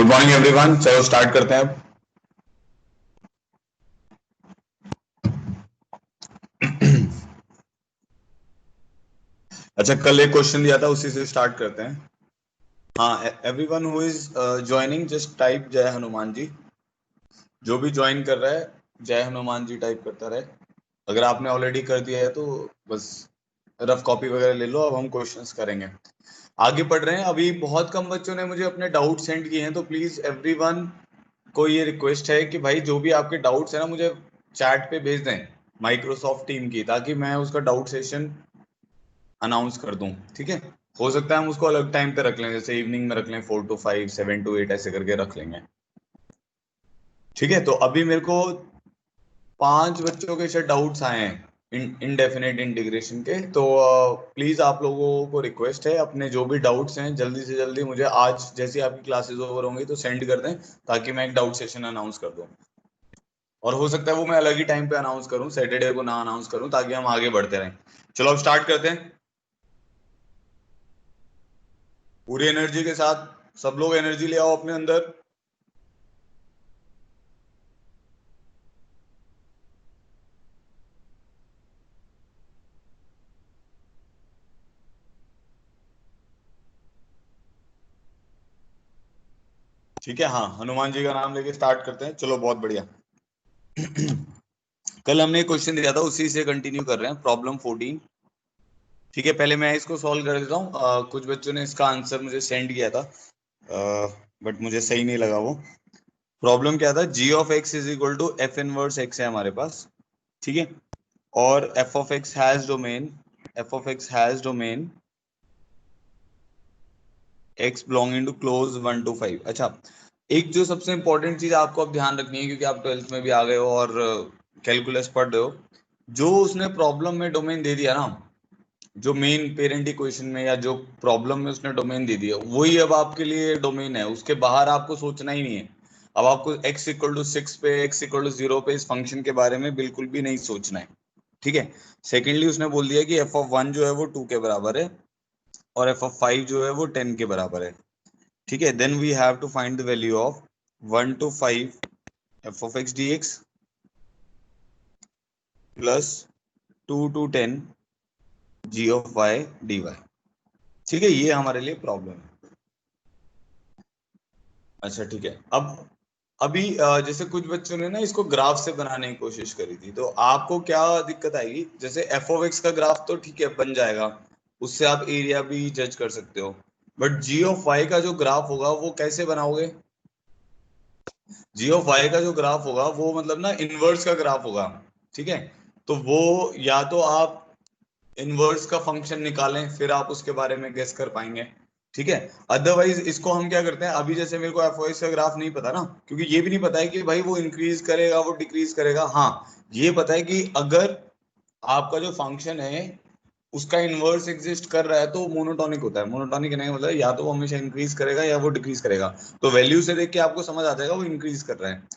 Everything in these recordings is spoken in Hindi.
Good morning everyone. चलो स्टार्ट करते हैं अब। अच्छा, कल एक क्वेश्चन दिया था, उसी से स्टार्ट करते हैं। हाँ, everyone who is joining just type जय हनुमान जी। जो भी ज्वाइन कर रहा है जय हनुमान जी टाइप करता रहे। अगर आपने ऑलरेडी कर दिया है तो बस रफ कॉपी वगैरह ले लो। अब हम क्वेश्चंस करेंगे, आगे बढ़ रहे हैं। अभी बहुत कम बच्चों ने मुझे अपने डाउट सेंड किए हैं, तो प्लीज एवरीवन को ये रिक्वेस्ट है कि भाई जो भी आपके डाउट्स है ना, मुझे चैट पे भेज दें माइक्रोसॉफ्ट टीम की, ताकि मैं उसका डाउट सेशन अनाउंस कर दूं। ठीक है, हो सकता है हम उसको अलग टाइम पे रख लें, जैसे इवनिंग में रख लें, 4 to 5, 7 to 8 ऐसे करके रख लेंगे। ठीक है, तो अभी मेरे को 5 बच्चों के शायद डाउट्स आए हैं इनडेफिनेट इंटीग्रेशन के। तो प्लीज आप लोगों को रिक्वेस्ट है, अपने जो भी डाउट्स हैं जल्दी से जल्दी मुझे आज जैसे आपकी क्लासेस ओवर होंगी तो सेंड कर दें, ताकि मैं एक डाउट सेशन अनाउंस कर दूं। और हो सकता है वो मैं अलग ही टाइम पे अनाउंस करूं, सैटरडे को ना अनाउंस करूं, ताकि हम आगे बढ़ते रहें। चलो अब स्टार्ट करते हैं पूरी एनर्जी के साथ। सब लोग एनर्जी ले आओ अपने अंदर। ठीक है, हाँ, हनुमान जी का नाम लेके स्टार्ट करते हैं। चलो बहुत बढ़िया। कल हमने एक क्वेश्चन दिया था, उसी से कंटिन्यू कर रहे हैं, प्रॉब्लम 14। ठीक है, पहले मैं इसको सॉल्व कर देता हूँ। कुछ बच्चों ने इसका आंसर मुझे सेंड किया था, बट मुझे सही नहीं लगा वो। प्रॉब्लम क्या था, G of x is equal to F inverse X है हमारे पास। ठीक है, और F of X has domain X belonging to close 1 to 5। अच्छा, एक जो सबसे इंपॉर्टेंट चीज आपको अब ध्यान रखनी है, क्योंकि आप 12th में भी आ गए हो और कैलकुलस पढ़ रहे हो। जो उसने प्रॉब्लम में डोमेन दे दिया ना, जो मेन पेरेंट इक्वेशन में या जो प्रॉब्लम में उसने डोमेन दे दिया, वही अब आपके लिए डोमेन है। उसके बाहर आपको सोचना ही नहीं है। अब आपको x = 6 पे, x = 0 पे इस फंक्शन के बारे में बिल्कुल भी नहीं सोचना है। ठीक है, सेकेंडली उसने बोल दिया कि f(1) जो है वो 2 के बराबर है, और f(5) जो है वो 10 के बराबर है। ठीक है, then we have to find the value of 1 to 5 f(x) dx plus 2 to 10 g(y) dy। ठीक है, ये हमारे लिए प्रॉब्लम है। अच्छा ठीक है, अब अभी जैसे कुछ बच्चों ने ना इसको ग्राफ से बनाने की कोशिश करी थी, तो आपको क्या दिक्कत आएगी। जैसे एफ ऑफ एक्स का ग्राफ तो ठीक है बन जाएगा, उससे आप एरिया भी जज कर सकते हो। बट जी ऑफ वाई का जो ग्राफ होगा वो कैसे बनाओगे। जी ऑफ वाई का जो ग्राफ होगा वो मतलब ना इनवर्स का ग्राफ होगा। ठीक है, तो वो या तो आप इनवर्स का फंक्शन निकालें, फिर आप उसके बारे में गेस कर पाएंगे। ठीक है, अदरवाइज इसको हम क्या करते हैं, अभी जैसे मेरे को एफ का ग्राफ नहीं पता ना, क्योंकि ये भी नहीं पता है कि भाई वो इंक्रीज करेगा वो डिक्रीज करेगा। हाँ, ये पता है कि अगर आपका जो फंक्शन है उसका इनवर्स एग्जिस्ट कर रहा है तो मोनोटोनिक होता है। मोनोटोनिक नहीं मतलब या तो वो हमेशा इंक्रीज करेगा या वो डिक्रीज करेगा। तो वैल्यू से देख के आपको समझ आ जाएगा वो इंक्रीज कर रहा है।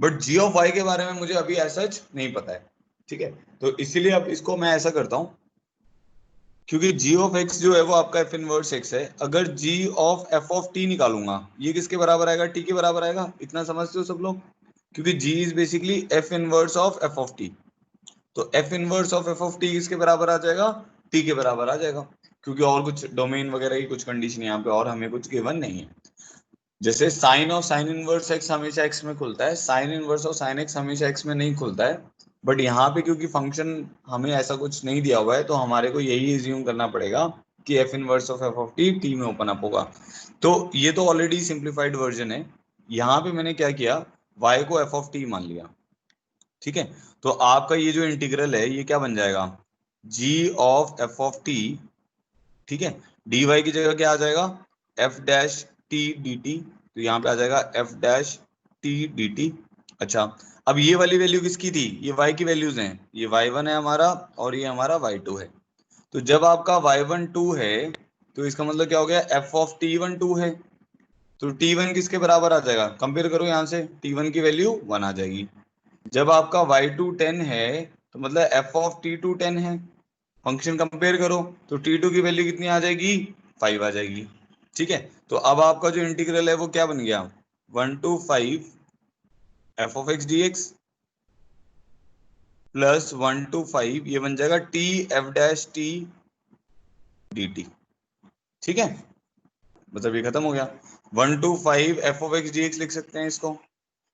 बट जी ऑफ वाई के बारे में मुझे अभी ऐसा नहीं पता है। ठीक है, तो इसीलिए अब इसको मैं ऐसा करता हूँ, क्योंकि जी ऑफ एक्स जो है वो आपका एफ इनवर्स एक्स है। अगर जी ऑफ एफ ऑफ टी निकालूंगा, ये किसके बराबर आएगा, टी के बराबर आएगा। इतना समझते हो सब लोग, क्योंकि G is basically F inverse of F of T. तो F inverse of F of T किसके बराबर आ जाएगा, टी के बराबर आ जाएगा। क्योंकि और कुछ डोमेन वगैरह की कुछ कंडीशन यहाँ पे और हमें कुछ गिवन नहीं है। जैसे sine of sine inverse x हमेशा एक्स में खुलता है, sine inverse of sine x हमेशा एक्स में नहीं खुलता है। बट यहाँ पे क्योंकि फंक्शन हमें ऐसा कुछ नहीं दिया हुआ है, तो हमारे को यही एज्यूम करना पड़ेगा कि F inverse of F of T T में ओपन अप होगा। तो ये तो ऑलरेडी सिंप्लीफाइड वर्जन है। यहाँ पे मैंने क्या किया, y को एफ ऑफ टी मान लिया। ठीक है, तो आपका ये जो इंटीग्रल है ये क्या बन जाएगा, g of F of T. ठीक है, dy की जगह क्या आ जाएगा, f dash T D T. तो यहाँ पे आ जाएगा f dash T D T. अच्छा, अब ये वाली वैल्यू किसकी थी, ये y की वैल्यूज हैं, ये y1 है हमारा और ये हमारा y2 है। तो जब आपका y1 2 है तो इसका मतलब क्या हो गया, एफ ऑफ t1 2 है। तो t1 किसके बराबर आ जाएगा, कंपेयर करो यहाँ से, t1 की वैल्यू 1 आ जाएगी। जब आपका y2 10 है तो मतलब एफ ऑफ t2 10 है। फंक्शन कंपेयर करो तो t2 की वैल्यू कितनी आ जाएगी, 5 आ जाएगी। ठीक है, तो अब आपका जो इंटीग्रल है वो क्या बन गया, 1 to 5 F of x D X plus 1 to 5 ये बन जाएगा T F dash T D T. ठीक है, मतलब ये खत्म हो गया। 1 to 5 F of x D x लिख सकते हैं इसको।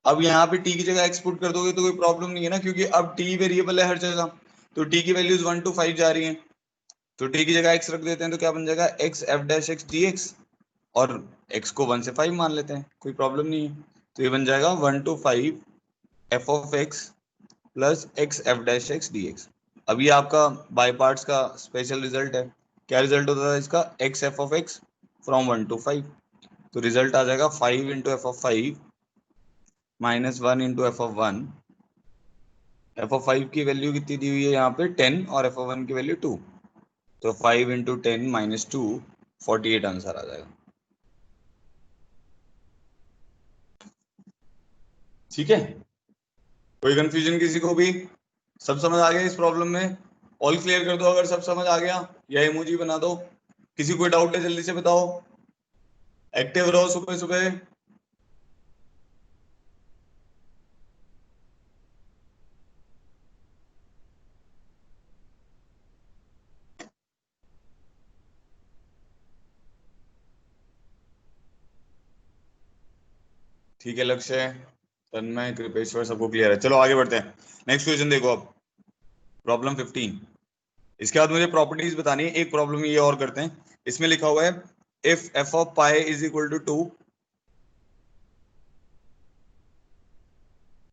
अब यहाँ पे टी की जगह एक्स पुट कर दोगे तो कोई प्रॉब्लम नहीं है ना, क्योंकि अब टी वेरिएबल है हर जगह, तो टी की वैल्यूज 1 to 5 जा रही हैं, तो टी की जगह एक्स रख देते हैं, तो क्या बन जाएगा x F dash X D x, और एक्स को 1 से 5 मान लेते हैं, कोई प्रॉब्लम नहीं है। तो ये बन जाएगा 1 to 5 F of x plus x F dash X D x. अब ये आपका बाय पार्ट्स का स्पेशल रिजल्ट है। क्या रिजल्ट होता है इसका, x F of x from 1 to 5, तो रिजल्ट आ जाएगा 5 into F of 5 minus 1 into F of 1। F of 5 की वैल्यू कितनी दी हुई है यहाँ पे 10, और एफ ऑफ 1 की वैल्यू 2, तो 5 इंटू 10 माइनस 2 48 आंसर आ जाएगा। ठीक है, कोई कंफ्यूजन किसी को भी? सब समझ आ गया इस प्रॉब्लम में? ऑल क्लियर कर दो अगर सब समझ आ गया, या इमोजी बना दो। किसी को डाउट है जल्दी से बताओ, एक्टिव रहो सुबह सुबह। ठीक है, लक्ष्य, तन्मय, कृपेश्वर, सबको क्लियर है? चलो आगे बढ़ते हैं। नेक्स्ट क्वेश्चन देखो अब, प्रॉब्लम 15। इसके बाद मुझे प्रॉपर्टीज बतानी है। एक प्रॉब्लम ये और करते हैं, इसमें लिखा हुआ है if f of pi is equal to 2।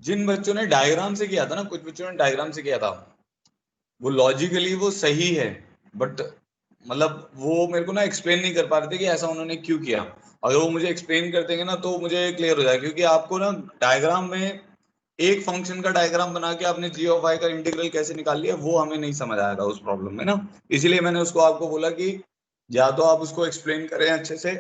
जिन बच्चों ने डायग्राम से किया था ना, कुछ बच्चों ने डायग्राम से किया था, वो लॉजिकली वो सही है, बट मतलब वो मेरे को ना एक्सप्लेन नहीं कर पा रहे थे कि ऐसा उन्होंने क्यों किया। अगर वो मुझे एक्सप्लेन कर देंगे ना तो मुझे क्लियर हो जाएगा, क्योंकि आपको ना डायग्राम में एक फंक्शन का डायग्राम बना के आपने जी ऑफ वाई का इंटीग्रल कैसे निकाल लिया वो हमें नहीं समझ आएगा उस प्रॉब्लम में ना। इसीलिए मैंने उसको आपको बोला कि या तो आप उसको एक्सप्लेन करें अच्छे से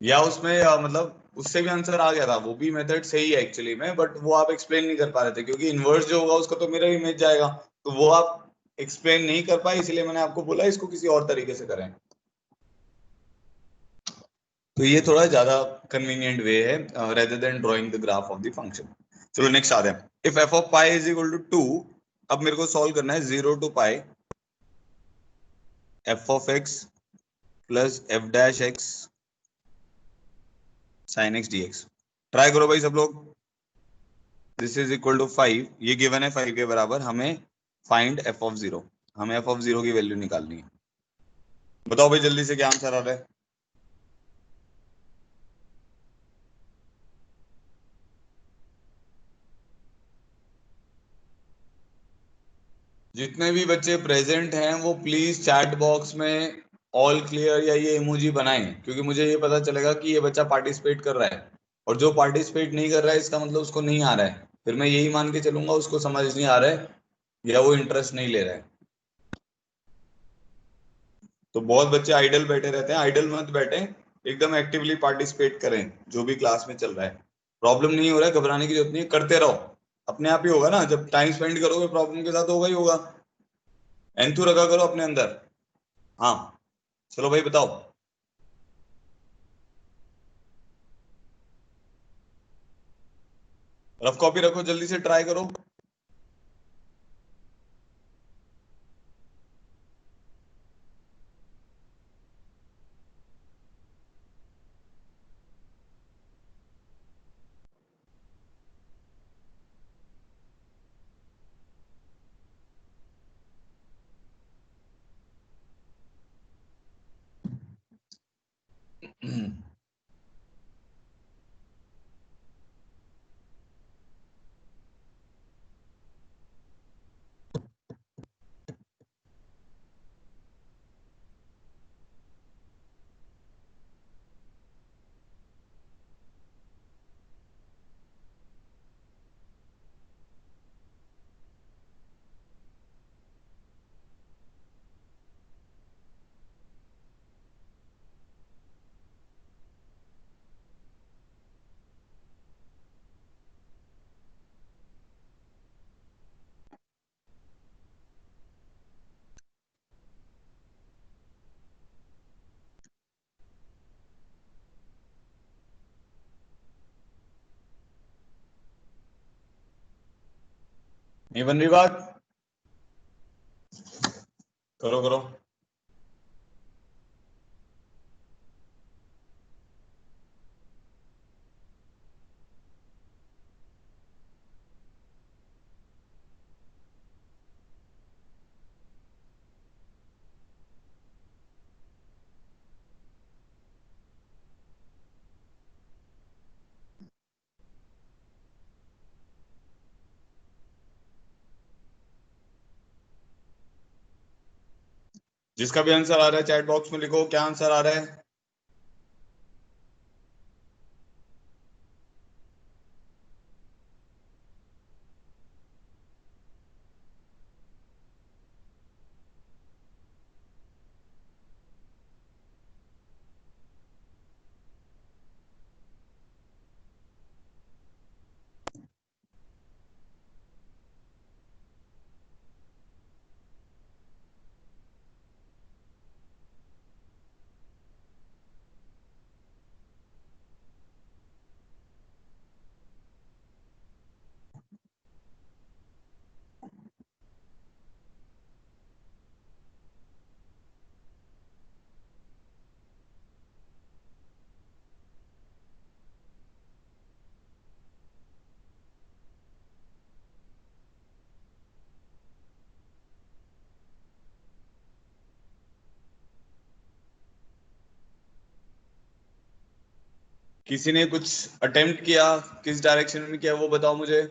या उसमें मतलब उससे भी आंसर आ गया था, वो भी मेथड सही है एक्चुअली में, बट वो आप एक्सप्लेन नहीं कर पा रहे थे, क्योंकि इन्वर्स जो होगा उसका तो मिरर इमेज जाएगा, तो वो आप एक्सप्लेन नहीं कर पाए, इसलिए मैंने आपको बोला इसको किसी और तरीके से करें। तो ये थोड़ा ज्यादा कन्वीनियंट वे है rather than drawing the graph of the function. चलो नेक्स्ट आ रहे हैं, if f of pi is equal to 2। अब मेरे को सॉल्व करना है 0 to pi F of x plus f dash x sine x D x. Try करो भाई सब लोग। दिस इज इक्वल टू 5, ये गिवन है 5 के बराबर, हमें फाइंड एफ ऑफ 0, हमें एफ ऑफ 0 की वैल्यू निकालनी है। बताओ भाई जल्दी से क्या आंसर आ रहा है। जितने भी बच्चे प्रेजेंट हैं वो प्लीज चैट बॉक्स में ऑल क्लियर या ये इमोजी बनाएं, क्योंकि मुझे ये पता चलेगा कि ये बच्चा पार्टिसिपेट कर रहा है, और जो पार्टिसिपेट नहीं कर रहा है इसका मतलब उसको नहीं आ रहा है, फिर मैं यही मान के चलूंगा उसको समझ नहीं आ रहा है या वो इंटरेस्ट नहीं ले रहा है। तो बहुत बच्चे आइडल बैठे रहते हैं, आइडल मत बैठे, एकदम एक्टिवली पार्टिसिपेट करें जो भी क्लास में चल रहा है। प्रॉब्लम नहीं हो रहा है, घबराने की जरूरत नहीं है, करते रहो, अपने आप ही होगा ना, जब टाइम स्पेंड करोगे प्रॉब्लम के साथ होगा ही होगा। एंथू रखा करो अपने अंदर। हाँ, चलो भाई बताओ। रफ कॉपी रखो, जल्दी से ट्राई करो। नहीं बन रही बात? करो करो। जिसका भी आंसर आ रहा है चैट बॉक्स में लिखो क्या आंसर आ रहा है। किसी ने कुछ अटेम्प्ट किया, किस डायरेक्शन में किया वो बताओ मुझे।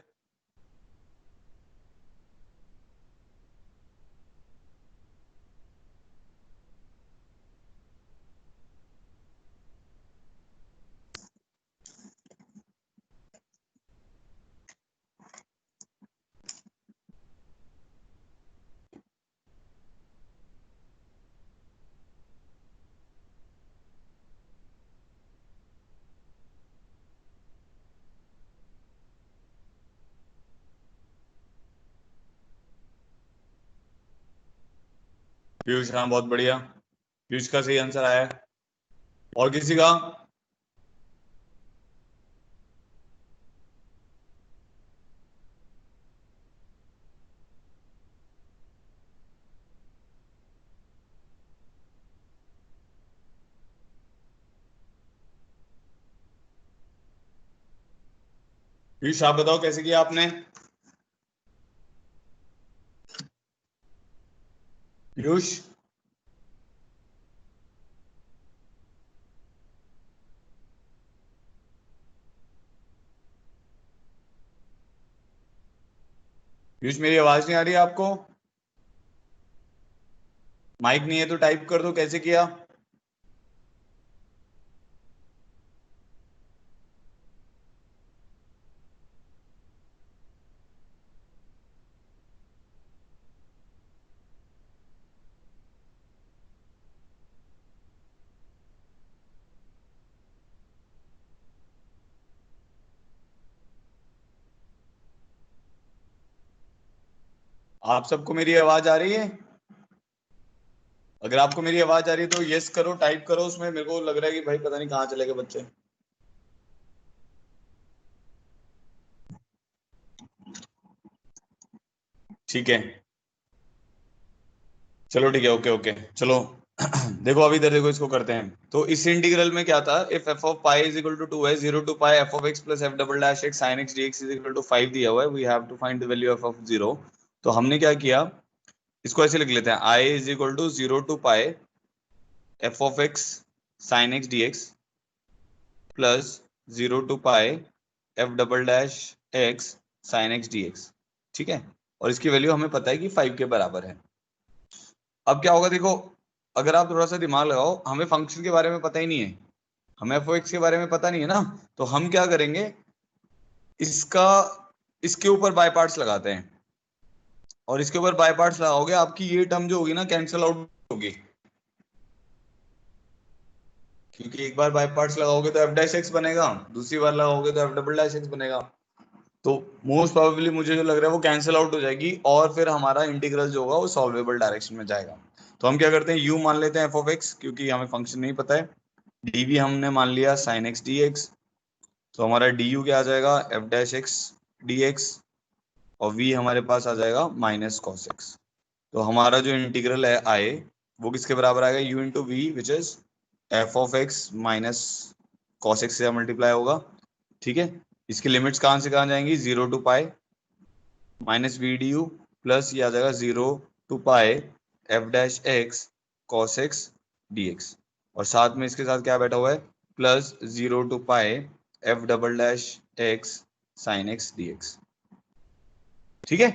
पीयूष, हाँ बहुत बढ़िया। पीयूष का सही आंसर आया है। और किसी का? पीयूष आप बताओ कैसे किया आपने? पीयूष। पीयूष मेरी आवाज नहीं आ रही है आपको? माइक नहीं है तो टाइप कर दो कैसे किया। आप सबको मेरी आवाज आ रही है? अगर आपको मेरी आवाज आ रही है तो यस करो, टाइप करो उसमें। मेरे को लग रहा है कि भाई पता नहीं कहाँ चले गए बच्चे। ठीक है, चलो ठीक है, ओके ओके। चलो देखो अभी इधर देखो, इसको करते हैं। तो इस इंटीग्रल में क्या था, if f of pi is equal to 2 है, 0 to pi F of x plus f double dash x sine x D x is equal to 5 दिया हुआ है, we have to find the value of 0। तो हमने क्या किया, इसको ऐसे लिख लेते हैं, I is equal to 0 to pi F of X sine x D X plus 0 to pi F double dash x sine x D x. ठीक है, और इसकी वैल्यू हमें पता है कि 5 के बराबर है। अब क्या होगा देखो, अगर आप थोड़ा सा दिमाग लगाओ, हमें फंक्शन के बारे में पता ही नहीं है, हमें एफ एक्स के बारे में पता नहीं है ना। तो हम क्या करेंगे, इसका इसके ऊपर बाय पार्ट्स लगाते हैं, और इसके ऊपर बाय पार्ट्स लगाओगे आपकी ये टर्म जो होगी ना कैंसिल आउट होगी, क्योंकि एक बार बाय पार्ट्स लगाओगे तो एफ डैश एक्स बनेगा, दूसरी बार लगाओगे तो एफ डबल डैश एक्स बनेगा। तो मोस्ट प्रोबेबली मुझे जो लग रहा है वो कैंसिल आउट हो जाएगी, और फिर हमारा इंटीग्रल जो होगा वो सॉल्वेबल डायरेक्शन में जाएगा। तो हम क्या करते हैं, u मान लेते हैं एफ ऑफ एक्स, क्योंकि हमें फंक्शन नहीं पता है। dv हमने मान लिया साइन एक्स डी एक्स। तो हमारा du क्या आ जाएगा, f dash X D x और v हमारे पास आ जाएगा माइनस कॉस एक्स। तो हमारा जो इंटीग्रल है आए वो किसके बराबर आएगा, u into v which is F of x minus cos x से मल्टीप्लाई होगा। ठीक है, इसकी लिमिट्स कहाँ से कहाँ जाएंगी, 0 to pi minus v d u plus ये आ जाएगा 0 to pi f dash x cos x D x, और साथ में इसके साथ क्या बैठा हुआ है, plus 0 to pi F double dash x sine x D x. ठीक है,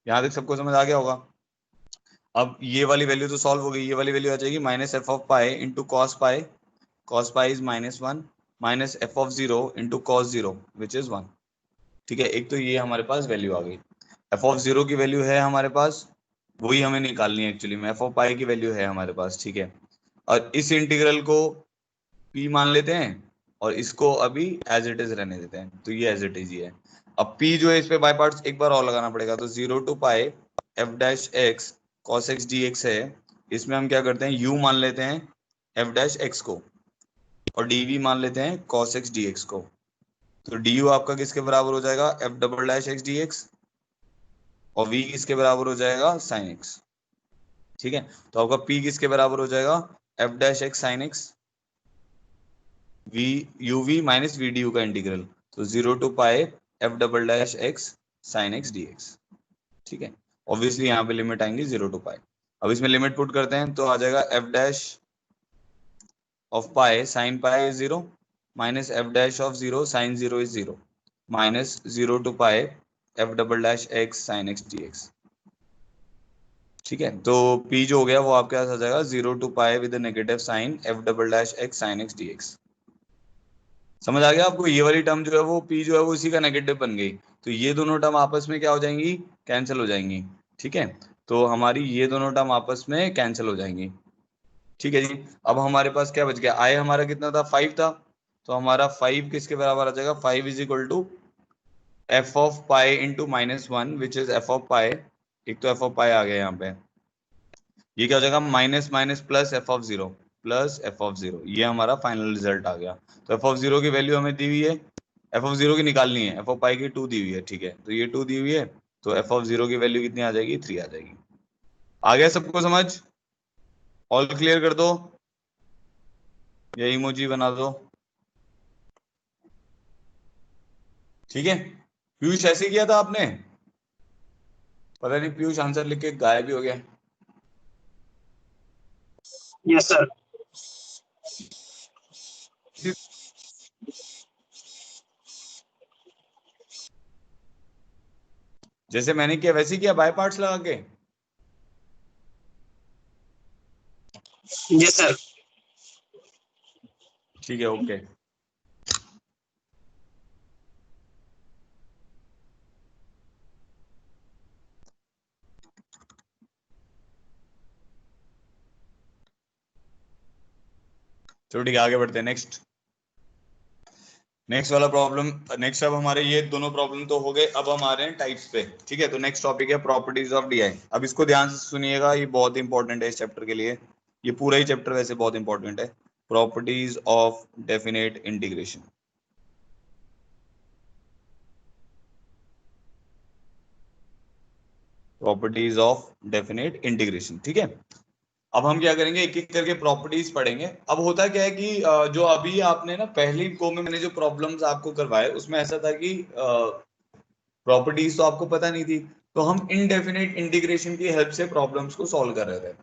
यहां तक सबको समझ आ गया होगा। अब ये वाली वैल्यू तो सॉल्व हो गई, ये वाली वैल्यू आ जाएगी minus F of pi into cos pi is -1 minus F of 0 into cos 0 which is 1। ठीक है, एक तो ये हमारे पास वैल्यू आ गई। एफ ऑफ 0 की वैल्यू है हमारे पास, वही हमें निकालनी है एक्चुअली में, एफ ऑफ पाई की वैल्यू है हमारे पास। ठीक है, और इस इंटीग्रल को p मान लेते हैं और इसको अभी एज इट इज रहने देते हैं, तो ये एज इट इज ही है। अब p जो है इस पे बाय पार्ट्स एक बार और लगाना पड़ेगा, तो 0 to pi f dash x cos x D x है, इसमें हम क्या करते हैं u मान लेते हैं एफ डैश एक्स को और dv मान लेते हैं कॉस एक्स डी एक्स को। तो du आपका किसके बराबर हो जाएगा, F double dash X D x, और v किसके बराबर हो जाएगा साइन एक्स। ठीक है, तो आपका p किसके बराबर हो जाएगा, f dash x sine x v u v minus v d u का इंटीग्रल, तो 0 to pi F double dash x sine x D x. ठीक है, ऑब्वियसली यहाँ पे लिमिट आएंगी 0 टू पाई। अब इसमें लिमिट पुट करते हैं तो आ जाएगा f dash of pi sine pi is 0 minus f dash of 0 sine 0 is 0 minus 0 to pi F double dash x sine x D x. ठीक है, तो p जो हो गया वो आपके पास आ जाएगा 0 to pi with negative sine f double dash x sine x D x. समझ आ गया आपको, ये वाली टर्म जो है वो p जो है वो उसी का नेगेटिव बन गई, तो ये दोनों टर्म आपस में क्या हो जाएंगी, कैंसिल हो जाएंगी। ठीक है, तो हमारी ये दोनों टर्म आपस में कैंसिल हो जाएंगी। ठीक है जी, अब हमारे पास क्या बच गया, आई हमारा कितना था 5 था, तो हमारा 5 किसके बराबर आ जाएगा, 5 is equal to F of pi into -1 which is F of pi, एक तो एफ ऑफ पाई आ गया यहाँ पे, ये क्या हो जाएगा minus minus plus F of 0 plus F of 0, ये हमारा फाइनल रिजल्ट आ गया। तो एफ ऑफ 0 की वैल्यू हमें दी हुई है, एफ ऑफ 0 की निकालनी है, एफ ऑफ पाई की 2 दी हुई है। ठीक है, तो ये 2 दी हुई है, तो एफ ऑफ 0 की वैल्यू कितनी आ जाएगी, 3 आ जाएगी। आ गया सबको समझ, ऑल क्लियर कर दो या इमोजी बना दो। ठीक है, पीयूष ऐसे किया था आपने, पता नहीं पीयूष आंसर लिख के गायब भी हो गया। Yes sir. जैसे मैंने किया वैसे किया, बाय पार्ट्स लगा के। Yes sir. ठीक है, ओके। चलो ठीक है, आगे बढ़ते हैं। नेक्स्ट वाला प्रॉब्लम, नेक्स्ट अब हमारे ये दोनों प्रॉब्लम तो हो गए, अब हम आ रहे हैं टाइप्स पे। ठीक है, तो नेक्स्ट टॉपिक है प्रॉपर्टीज ऑफ डीआई। अब इसको ध्यान से सुनिएगा, ये बहुत इंपॉर्टेंट है इस चैप्टर के लिए, ये पूरा ही चैप्टर वैसे बहुत इंपॉर्टेंट है। Properties of definite integration. Properties of definite integration. ठीक है, अब हम क्या करेंगे, एक एक करके प्रॉपर्टीज पढ़ेंगे। अब होता क्या है कि जो अभी आपने ना पहली को में मैंने जो प्रॉब्लम्स आपको करवाए उसमें ऐसा था कि प्रॉपर्टीज तो आपको पता नहीं थी, तो हम इनडेफिनेट इंटीग्रेशन की हेल्प से प्रॉब्लम्स को सॉल्व कर रहे थे।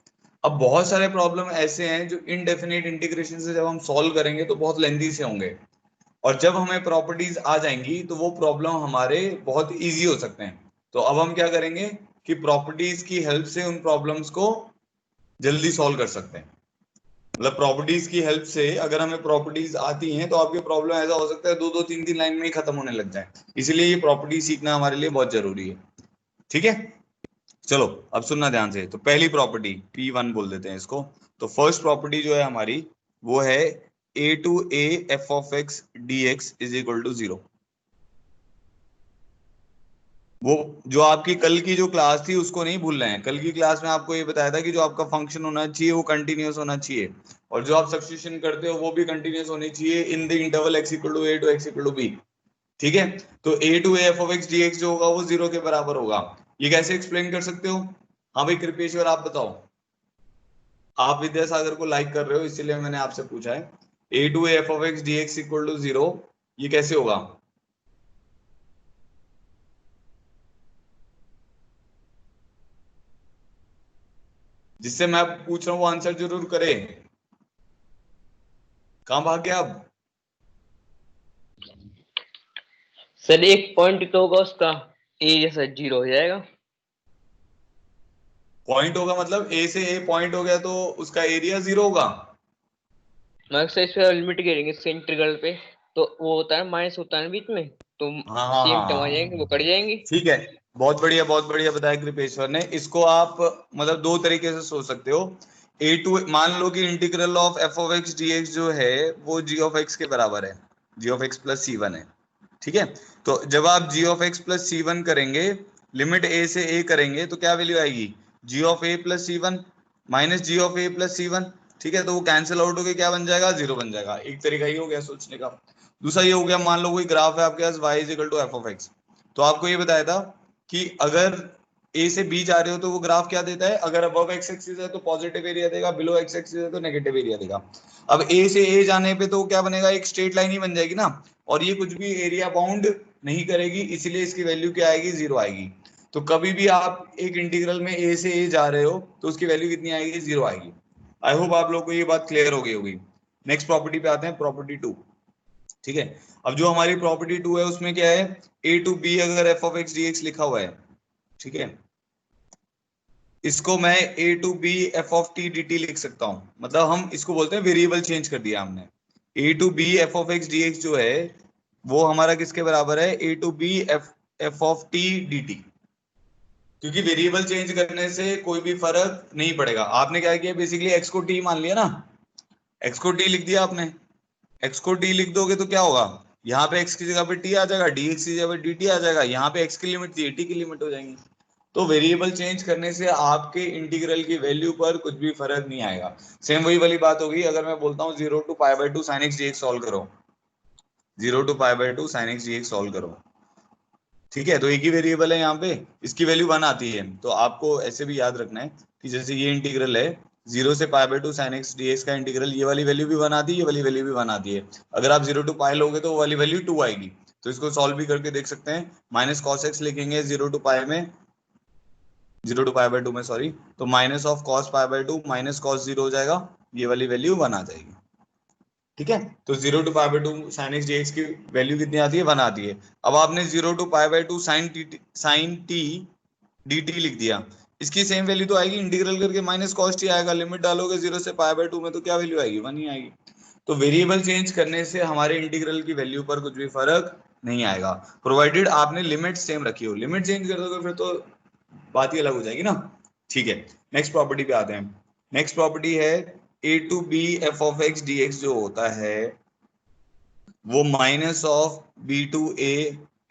अब बहुत सारे प्रॉब्लम ऐसे हैं जो इनडेफिनेट इंटीग्रेशन से जब हम सॉल्व करेंगे तो बहुत लेंथी से होंगे, और जब हमें प्रॉपर्टीज आ जाएंगी तो वो प्रॉब्लम हमारे बहुत इजी हो सकते हैं। तो अब हम क्या करेंगे कि प्रॉपर्टीज की हेल्प से उन प्रॉब्लम्स को जल्दी सॉल्व कर सकते हैं। मतलब प्रॉपर्टीज की हेल्प से अगर हमें प्रॉपर्टीज आती हैं तो आपकी प्रॉब्लम ऐसा हो सकता है 2-2 3-3 लाइन में ही खत्म होने लग जाए, इसलिए ये प्रॉपर्टी सीखना हमारे लिए बहुत जरूरी है। ठीक है, चलो अब सुनना ध्यान से। तो पहली प्रॉपर्टी P1 बोल देते हैं इसको। तो फर्स्ट प्रॉपर्टी जो है हमारी वो है a to a f of x dx is equal to 0। वो जो आपकी कल की जो क्लास थी उसको नहीं भूल रहे हैं, कल की क्लास में आपको ये बताया था कि जो आपका फंक्शन होना चाहिए वो कंटिन्यूअस होना चाहिए, और जो आप सब्स्टिट्यूशन करते हो वो भी कंटिन्यूअस होनी चाहिए in the interval x equal to a to x equal to b। ठीक है, तो A to A F of x D X जो होगा वो 0 के बराबर होगा। ये कैसे एक्सप्लेन कर सकते हो? हाँ भाई कृपेश्वर आप बताओ। आप विद्यासागर को लाइक कर रहे हो इसीलिए मैंने आपसे पूछा है। A to A F of x D X equal to 0, ये कैसे होगा? जिससे मैं पूछ रहा हूँ वो आंसर जरूर करे। कहाँ भाग गया अब? सर एक पॉइंट तो होगा उसका, ए जैसा 0 हो जाएगा। पॉइंट होगा मतलब ए से ए पॉइंट हो गया तो उसका एरिया 0 होगा। मैं सर इस पे लिमिट गिरेंगे इसके इंटीग्रल पे, तो वो होता है माइनस होता है ना बीच में, तो हाँ हाँ सेम टर्म आ जाएंगे, वो हाँ, कट जाएंगे। ठीक है। बहुत बढ़िया बताया कृपेश्वर ने। इसको आप मतलब दो तरीके से सोच सकते हो। ए टू, मान लो कि integral of F of x D X जो है वो जी ऑफ एक्स के बराबर है, G of x plus C one है। ठीक है, तो जब आप G of x plus C one करेंगे, लिमिट ए से ए करेंगे तो क्या वैल्यू आएगी? G of A plus C one minus G of A plus C one. ठीक है, तो वो कैंसिल आउट होकर क्या बन जाएगा? 0 बन जाएगा। एक तरीका ये हो गया सोचने का। दूसरा ये हो गया, मान लो कोई ग्राफ है आपके पास y is equal to F of x, तो आपको ये बताया था कि अगर ए से बी जा रहे हो तो वो ग्राफ क्या देता है? अगर अबव एक्स एक्सिस है तो पॉजिटिव एरिया देगा, बिलो एक्स एक्सिस है तो नेगेटिव एरिया देगा। अब ए से ए जाने पे तो क्या बनेगा? एक स्ट्रेट लाइन ही बन जाएगी ना, और ये कुछ भी एरिया बाउंड नहीं करेगी, इसलिए इसकी वैल्यू क्या आएगी? 0 आएगी। तो कभी भी आप एक इंटीग्रल में ए से ए जा रहे हो तो उसकी वैल्यू कितनी आएगी? 0 आएगी। आई होप आप लोग को ये बात क्लियर हो गई होगी। नेक्स्ट प्रॉपर्टी पे आते हैं, प्रॉपर्टी 2। ठीक है, अब जो हमारी प्रॉपर्टी 2 है उसमें क्या है? ए टू बी अगर F of x D X लिखा हुआ है, ठीक है, इसको मैं A to B F of T D T लिख सकता हूं। मतलब हम इसको बोलते हैं वेरिएबल चेंज कर दिया हमने। A to B F of x D X जो है वो हमारा किसके बराबर है? A to B F F of T D T. क्योंकि वेरिएबल चेंज करने से कोई भी फर्क नहीं पड़ेगा। आपने क्या किया? बेसिकली एक्स को टी मान लिया ना, एक्स को टी लिख दिया आपने। एक्स को टी लिख दोगे तो क्या होगा? यहाँ पे एक्स की जगह पे टी आ जाएगा, डी एक्स की जगह पे डी टी आ जाएगा। यहाँ पे एक्स की लिमिट थी, टी की लिमिट हो जाएंगी। तो वेरिएबल चेंज करने से आपके इंटीग्रल की वैल्यू पर कुछ भी फर्क नहीं आएगा। सेम वही वाली बात होगी अगर मैं बोलता हूँ 0 to pi by two sine x D x solve करो, 0 to pi by two sine x D x solve करो। ठीक है, तो एक ही वेरिएबल है यहाँ पे, इसकी वैल्यू 1 आती है। तो आपको ऐसे भी याद रखना है कि जैसे ये इंटीग्रल है 0 से पाई by two sine x D x का इंटीग्रल, ये वाली वैल्यू भी 1 आती है, ये वाली वैल्यू भी 1 आती है। अगर आप 0 टू पाई लोगे तो वो वाली वैल्यू 2 आएगी। तो इसको सॉल्व भी करके देख सकते हैं। माइनस कॉस एक्स लिखेंगे 0 टू पाई में, 0 टू पाई बाई टू में सॉरी, तो minus of cos pi by to minus cos 0 हो जाएगा, ये वाली वैल्यू 1 आ जाएगी। ठीक है, तो 0 to pi by two sine x D x की वैल्यू कितनी आती है? 1 आती है। अब आपने 0 to pi by two sine t D T लिख दिया, इसकी सेम वैल्यू तो आएगी, इंटीग्रल करके माइनस कॉस टी आएगा। लिमिट डालोगे 0 से पाई बाई टू में तो क्या वैल्यू आएगी? 1 ही आएगी। तो वेरिएबल चेंज करने से हमारे इंटीग्रल की वैल्यू पर कुछ भी फर्क नहीं आएगा, प्रोवाइडेड आपने लिमिट सेम रखी हो। लिमिट चेंज कर दोगे फिर तो बात ही अलग हो जाएगी ना। ठीक है, नेक्स्ट प्रॉपर्टी पे आते हैं। नेक्स्ट प्रॉपर्टी है A to B F of x D X जो होता है वो minus of B to A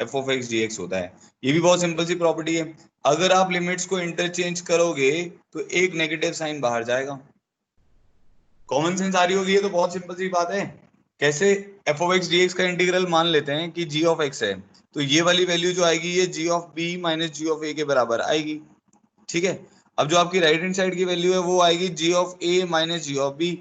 F of x D X होता है। ये भी बहुत सिंपल सी प्रॉपर्टी है। अगर आप लिमिट्स को इंटरचेंज करोगे तो एक नेगेटिव साइन बाहर जाएगा। कॉमन सेंस आ रही होगी, ये तो बहुत सिंपल सी बात है। कैसे? F of x D x का इंटीग्रल मान लेते हैं कि जी ऑफ एक्स है, तो ये वाली वैल्यू जो आएगी ये G of B minus G of A के बराबर आएगी। ठीक है, अब जो आपकी राइट हैंड साइड की वैल्यू है वो आएगी G of A minus G of B.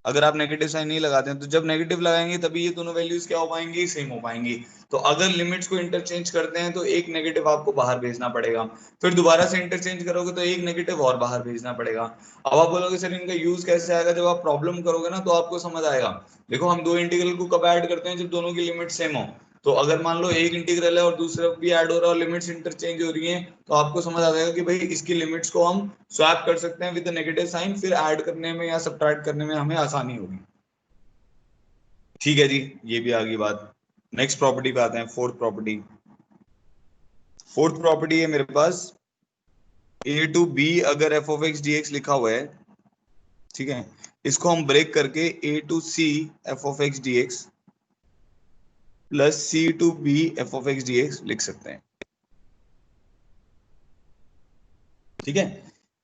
अगर आप नेगेटिव साइन नहीं लगाते हैं तो जब नेगेटिव लगाएंगे तभी ये दोनों वैल्यूज क्या हो पाएंगी? सेम हो पाएंगी। तो अगर लिमिट्स को इंटरचेंज करते हैं तो एक नेगेटिव आपको बाहर भेजना पड़ेगा, फिर दोबारा से इंटरचेंज करोगे तो एक नेगेटिव और बाहर भेजना पड़ेगा। अब आप बोलोगे सर इनका यूज कैसे आएगा? जब आप प्रॉब्लम करोगे ना तो आपको समझ आएगा। देखो हम दो इंटीग्रल को कब ऐड करते हैं? जब दोनों की लिमिट सेम हो। तो अगर मान लो एक इंटीग्रल है और दूसरा भी ऐड हो रहा है और लिमिट्स इंटरचेंज हो रही हैं, तो आपको समझ आ जाएगा कि भाई इसकी लिमिट्स को हम स्वैप कर सकते हैं विद नेगेटिव साइन, फिर ऐड करने में या सब्ट्रैक्ट करने में हमें आसानी होगी। ठीक है जी, ये भी आ गई बात। नेक्स्ट प्रॉपर्टी पे आते हैं, फोर्थ प्रॉपर्टी। फोर्थ प्रॉपर्टी है मेरे पास ए टू बी अगर F of x D X लिखा हुआ है, ठीक है, इसको हम ब्रेक करके A to C F of x D X plus C to B F of x D x लिख सकते हैं। ठीक है,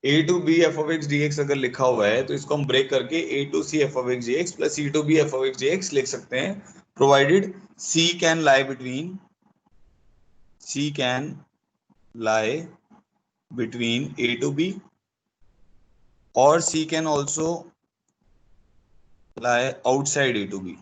A to B F of x D x अगर लिखा हुआ है तो इसको हम ब्रेक करके A to C F of x D X plus C to B F of x D x लिख सकते हैं। provided C can lie between A to B, or C can also lie outside A to B.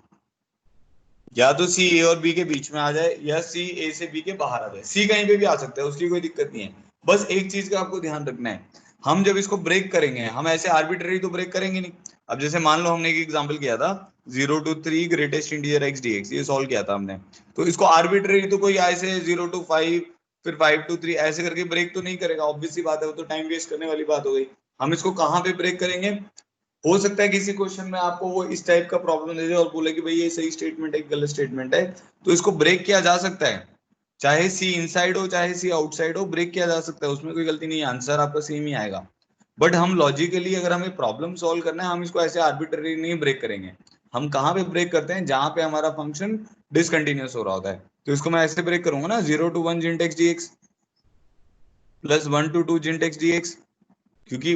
या तो सी ए और बी के बीच में आ जाए, या सी ए से बी के बाहर आ जाए। सी कहीं पे भी आ सकता है, उसकी कोई दिक्कत नहीं है। बस एक चीज का आपको ध्यान रखना है, हम जब इसको ब्रेक करेंगे, हम ऐसे आर्बिट्ररी तो ब्रेक करेंगे नहीं। अब जैसे मान लो हमने एक एग्जांपल किया था 0 to 3 greatest integer x dx, ये सॉल्व किया था हमने। तो इसको आर्बिट्ररी तो कोई ऐसे 0 to 5 फिर 5 to 3 ऐसे करके ब्रेक तो नहीं करेगा, ऑब्वियस सी बात है, वो तो टाइम वेस्ट करने वाली बात हो गई। हम इसको कहाँ पे ब्रेक करेंगे? हो सकता है किसी क्वेश्चन में आपको वो इस टाइप का प्रॉब्लम दे दे और बोले कि भाई ये सही स्टेटमेंट है, गलत स्टेटमेंट है, तो इसको ब्रेक किया जा सकता है। चाहे सी इनसाइड हो चाहे सी आउटसाइड हो, ब्रेक किया जा सकता है, उसमें कोई गलती नहीं है, आंसर आपका सेम ही आएगा। बट हम लॉजिकली अगर हमें प्रॉब्लम सॉल्व करना है, हम इसको ऐसे आर्बिट्ररी नहीं ब्रेक करेंगे। हम कहाँ पे ब्रेक करते हैं? जहां पे हमारा फंक्शन डिसकंटिन्यूअस हो रहा होता है। तो इसको मैं ऐसे ब्रेक करूंगा ना, 0 to 1 जिंट X D X plus 1 to 2 जिंट एक्स डी एक्स, क्योंकि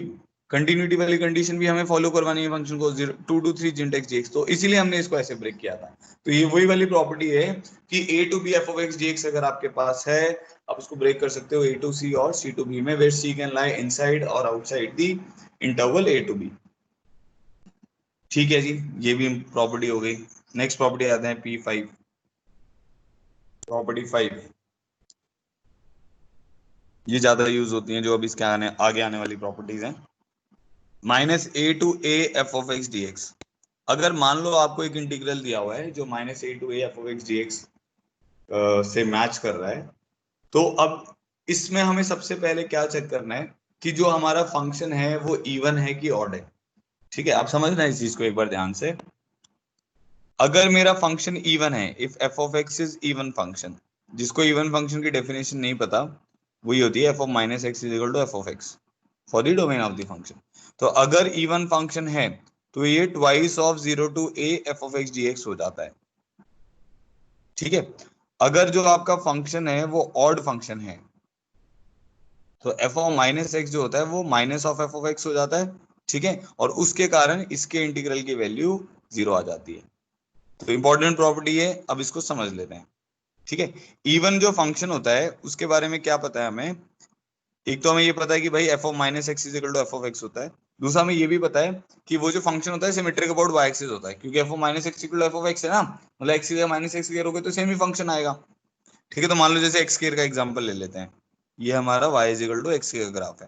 कंटिन्यूटी वाली कंडीशन भी हमें फॉलो करवानी है फंक्शन को, 2 to 3 जिंटेक्स dx, तो इसीलिए हमने इसको ऐसे ब्रेक किया था। तो ये वही वाली प्रॉपर्टी है कि a to b f of x dx अगर आपके पास है, आप उसको ब्रेक कर सकते हो a to c और c to b में, where c can lie inside और outside the interval a to b। ठीक है जी, ये भी प्रॉपर्टी हो गई। नेक्स्ट प्रॉपर्टी आते हैं p5, प्रॉपर्टी 5। ये ज्यादा यूज होती है, जो अब इसके आगे आने वाली प्रॉपर्टीज हैं। Minus A to A F of x D x. अगर मान लो आपको एक इंटीग्रल दिया हुआ है जो minus A to A F of x D x से मैच कर रहा है, तो अब इसमें हमें सबसे पहले क्या चेक करना है कि जो हमारा फंक्शन है वो इवन है कि ऑड है। ठीक है, आप समझना इस चीज को एक बार ध्यान से। अगर मेरा फंक्शन इवन है, if f of x is even function, जिसको इवन फंक्शन की डेफिनेशन नहीं पता, वही होती है f of minus x is equal to F of x for the domain of the function. तो अगर इवन फंक्शन है तो ये twice of 0 to A F of x D x हो जाता है। ठीक है, अगर जो आपका फंक्शन है वो ऑड फंक्शन है, तो एफ ऑफ माइनस एक्स जो होता है वो minus of F of x हो जाता है। ठीक है, और उसके कारण इसके इंटीग्रल की वैल्यू 0 आ जाती है। तो इंपॉर्टेंट प्रॉपर्टी है, अब इसको समझ लेते हैं। ठीक है, इवन जो फंक्शन होता है उसके बारे में क्या पता है हमें? एक तो हमें ये पता है कि भाई f of minus x is equal to F of x होता है। दूसरा हमें ये भी पता है कि वो जो फंक्शन होता है सिमेट्रिक अबाउट वाई एक्सिस होता है, क्योंकि f of minus x equal to F of x है ना, मतलब एक्स की माइनस एक्स करोगे तो सेम ही फंक्शन आएगा। ठीक है, तो मान लो जैसे एक्स स्क्वायर का एग्जांपल ले लेते हैं, ये हमारा y is equal to x का ग्राफ है।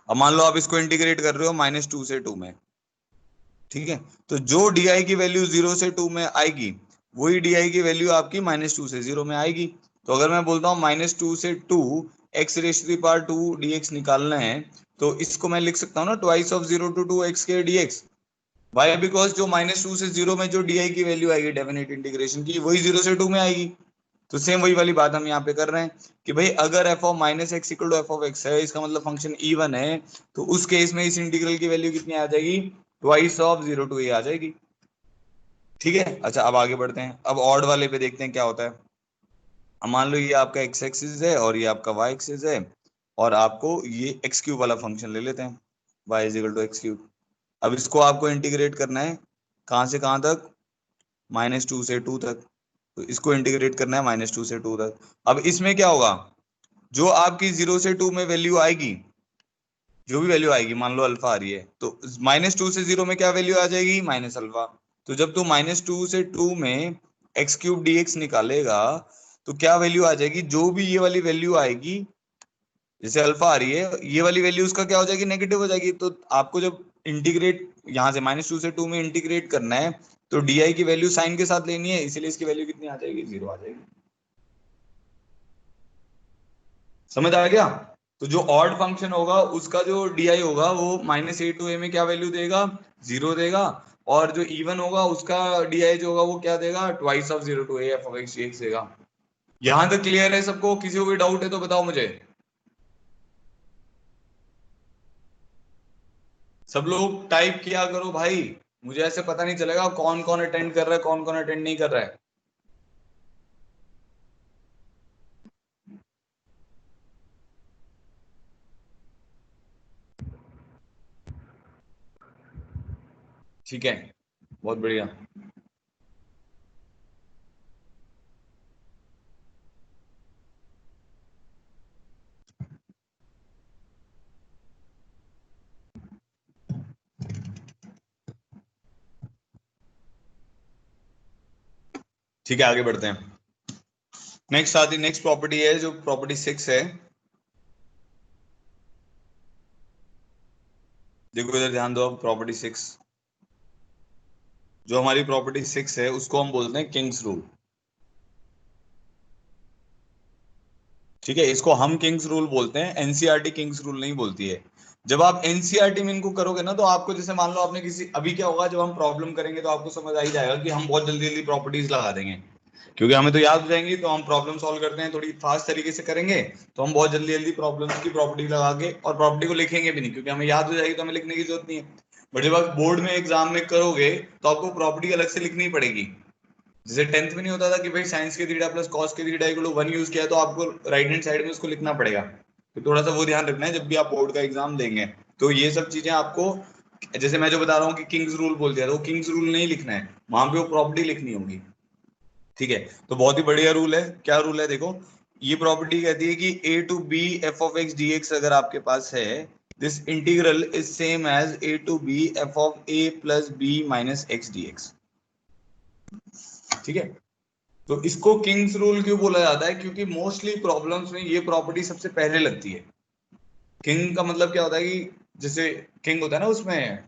अब मान लो आप इसको इंटीग्रेट कर रहे हो -2 से 2 में। ठीक है, तो जो डी आई की वैल्यू 0 से 2 में आएगी, वही डी आई की वैल्यू आपकी -2 से 0 में आएगी। तो अगर मैं बोलता हूँ -2 से 2 x raise to the power 2 dx निकालना है, तो इसको मैं लिख सकता हूँ ना ट्वाइस ऑफ 0 to 2 एक्स के dx। वाई? बिकॉज जो -2 से 0 में जो डी आई की वैल्यू आएगी डेफिनेट इंटीग्रेशन की, वही 0 से 2 में आएगी। तो सेम वही वाली बात हम यहाँ पे कर रहे हैं कि भाई अगर F of minus x equal to F of x है, इसका मतलब फंक्शन इवन है, तो उस केस में इस इंटीग्रल की वैल्यू कितनी आ जाएगी? ट्वाइस ऑफ 0 to a आ जाएगी। ठीक है, अच्छा अब आगे बढ़ते हैं, अब ऑड वाले पे देखते हैं क्या होता है। अब मान लो ये आपका एक्स एक्सिस है और ये आपका वाई एक्सिस है, और आपको ये एक्स क्यूब वाला फंक्शन ले लेते हैं, y is equal to x cube. अब इसको आपको इंटीग्रेट करना है, कहाँ से कहाँ तक? -2 से 2 तक। तो इसको इंटीग्रेट करना है -2 से 2 तक। अब इसमें क्या होगा? जो आपकी 0 से 2 में वैल्यू आएगी, जो भी वैल्यू आएगी, मान लो अल्फा आ रही है, तो -2 से 0 में क्या वैल्यू आ जाएगी? Minus alpha. तो जब तू -2 से 2 में एक्स क्यूब डी एक्स निकालेगा, तो क्या वैल्यू आ जाएगी? जो भी ये वाली वैल्यू आएगी, जैसे अल्फा आ रही है, ये वाली वैल्यू उसका क्या हो जाएगी? नेगेटिव हो जाएगी। तो आपको जब इंटीग्रेट यहाँ से -2 से 2 में इंटीग्रेट करना है, तो डी आई की वैल्यू साइन के साथ लेनी है, इसीलिए इसकी वैल्यू कितनी आ जाएगी? 0 आ जाएगी। समझ आ गया? तो जो ऑड फंक्शन होगा उसका जो डी आई होगा वो -a टू ए में क्या वैल्यू देगा? 0 देगा। और जो इवन होगा उसका डी आई जो होगा वो क्या देगा? Twice of 0 to A F of x देगा। यहां तक क्लियर है सबको? किसी को भी डाउट है तो बताओ मुझे। सब लोग टाइप किया करो भाई, मुझे ऐसे पता नहीं चलेगा कौन कौन अटेंड कर रहा है, कौन कौन अटेंड नहीं कर रहा है। ठीक है, बहुत बढ़िया। ठीक है, आगे बढ़ते हैं। नेक्स्ट आती नेक्स्ट प्रॉपर्टी है जो प्रॉपर्टी 6 है। देखो इधर ध्यान दो, अब प्रॉपर्टी 6, जो हमारी प्रॉपर्टी 6 है उसको हम बोलते हैं किंग्स रूल। ठीक है, इसको हम किंग्स रूल बोलते हैं, एनसीईआरटी किंग्स रूल नहीं बोलती है। जब आप एनसीईआरटी में इनको करोगे ना, तो आपको जैसे मान लो आपने किसी, अभी क्या होगा जब हम प्रॉब्लम करेंगे तो आपको समझ आ ही जाएगा कि हम बहुत जल्दी जल्दी प्रॉपर्टीज लगा देंगे, क्योंकि हमें तो याद हो जाएंगी। तो हम प्रॉब्लम सॉल्व करते हैं थोड़ी फास्ट तरीके से करेंगे, तो हम बहुत जल्दी जल्दी प्रॉब्लम्स की प्रॉपर्टी लगा के और प्रॉपर्टी को लिखेंगे भी नहीं, क्योंकि हमें याद हो जाएगी तो हमें लिखने की जरूरत नहीं है। बट जब आप बोर्ड में एग्जाम में करोगे तो आपको प्रॉपर्टी अलग से लिखनी पड़ेगी। जैसे 10th में नहीं होता था कि भाई साइंस के थीटा प्लस कॉस के थीटा इक्वल टू 1 यूज किया, तो आपको राइट हैंड साइड में उसको लिखना पड़ेगा। तो थोड़ा सा वो ध्यान रखना है जब भी आप बोर्ड का एग्जाम देंगे। तो ये सब चीजें आपको, जैसे मैं जो बता रहा हूँ कि किंग्स रूल बोल दिया, तो वो किंग्स रूल नहीं लिखना है, वहां पे वो प्रॉपर्टी लिखनी होगी। ठीक है, तो बहुत ही बढ़िया रूल है। क्या रूल है देखो, ये प्रॉपर्टी कहती है कि a to b f of x dx अगर आपके पास है, this integral is same as a to b f of a plus b minus x dx। ठीक है, तो इसको किंग्स रूल क्यों बोला जाता है, क्योंकि मोस्टली प्रॉब्लम्स में ये प्रॉपर्टी सबसे पहले लगती है। किंग का मतलब क्या होता है कि जैसे किंग होता है ना, उसमें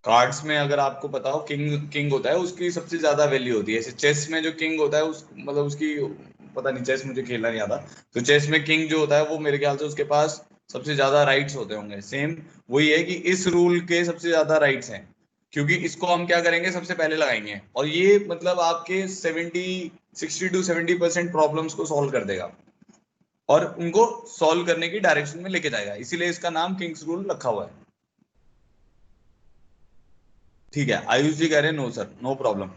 कार्ड्स में अगर आपको पता हो, किंग किंग होता है, उसकी सबसे ज्यादा वैल्यू होती है। जैसे चेस में जो किंग होता है उस मतलब उसकी, पता नहीं, चेस मुझे खेलना नहीं आता, तो चेस में किंग जो होता है वो मेरे ख्याल से उसके पास सबसे ज्यादा राइट्स होते होंगे। सेम वही है कि इस रूल के सबसे ज्यादा राइट्स हैं, क्योंकि इसको हम क्या करेंगे, सबसे पहले लगाएंगे, और ये मतलब आपके 60 टू 70% प्रॉब्लम्स को सॉल्व कर देगा और उनको सॉल्व करने की डायरेक्शन में लेके जाएगा, इसीलिए इसका नाम किंग्स रूल रखा हुआ है। ठीक है, आयुष जी कह रहे हैं नो सर, नो प्रॉब्लम।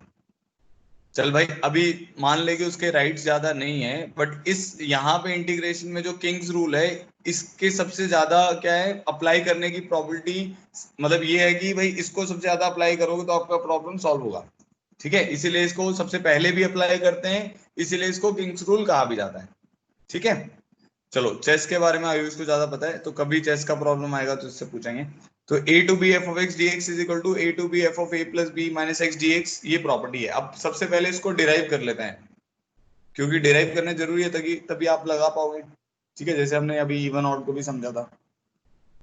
चल भाई, अभी मान ले कि उसके राइट्स ज्यादा नहीं है, बट इस यहाँ पे इंटीग्रेशन में जो किंग्स रूल है, इसके सबसे ज्यादा क्या है अप्लाई करने की प्रोबेबिलिटी, मतलब ये है कि भाई इसको सबसे ज्यादा अप्लाई करोगे तो आपका प्रॉब्लम सॉल्व होगा। ठीक है, इसीलिए इसको सबसे पहले भी अप्लाई करते हैं, इसीलिए इसको किंग्स रूल कहा भी जाता है। ठीक है, चलो चेस के बारे में आयुष को ज्यादा पता है, तो कभी चेस का प्रॉब्लम आएगा तो इससे पूछेंगे। तो a to B F of x D x is equal to a to B F of a plus B minus x D x, ये प्रॉपर्टी है। अब सबसे पहले इसको डिराइव कर लेते हैं, क्योंकि डिराइव करने जरूरी है, तभी तभी आप लगा पाओगे। ठीक है, जैसे हमने अभी इवन ऑड को भी समझा था।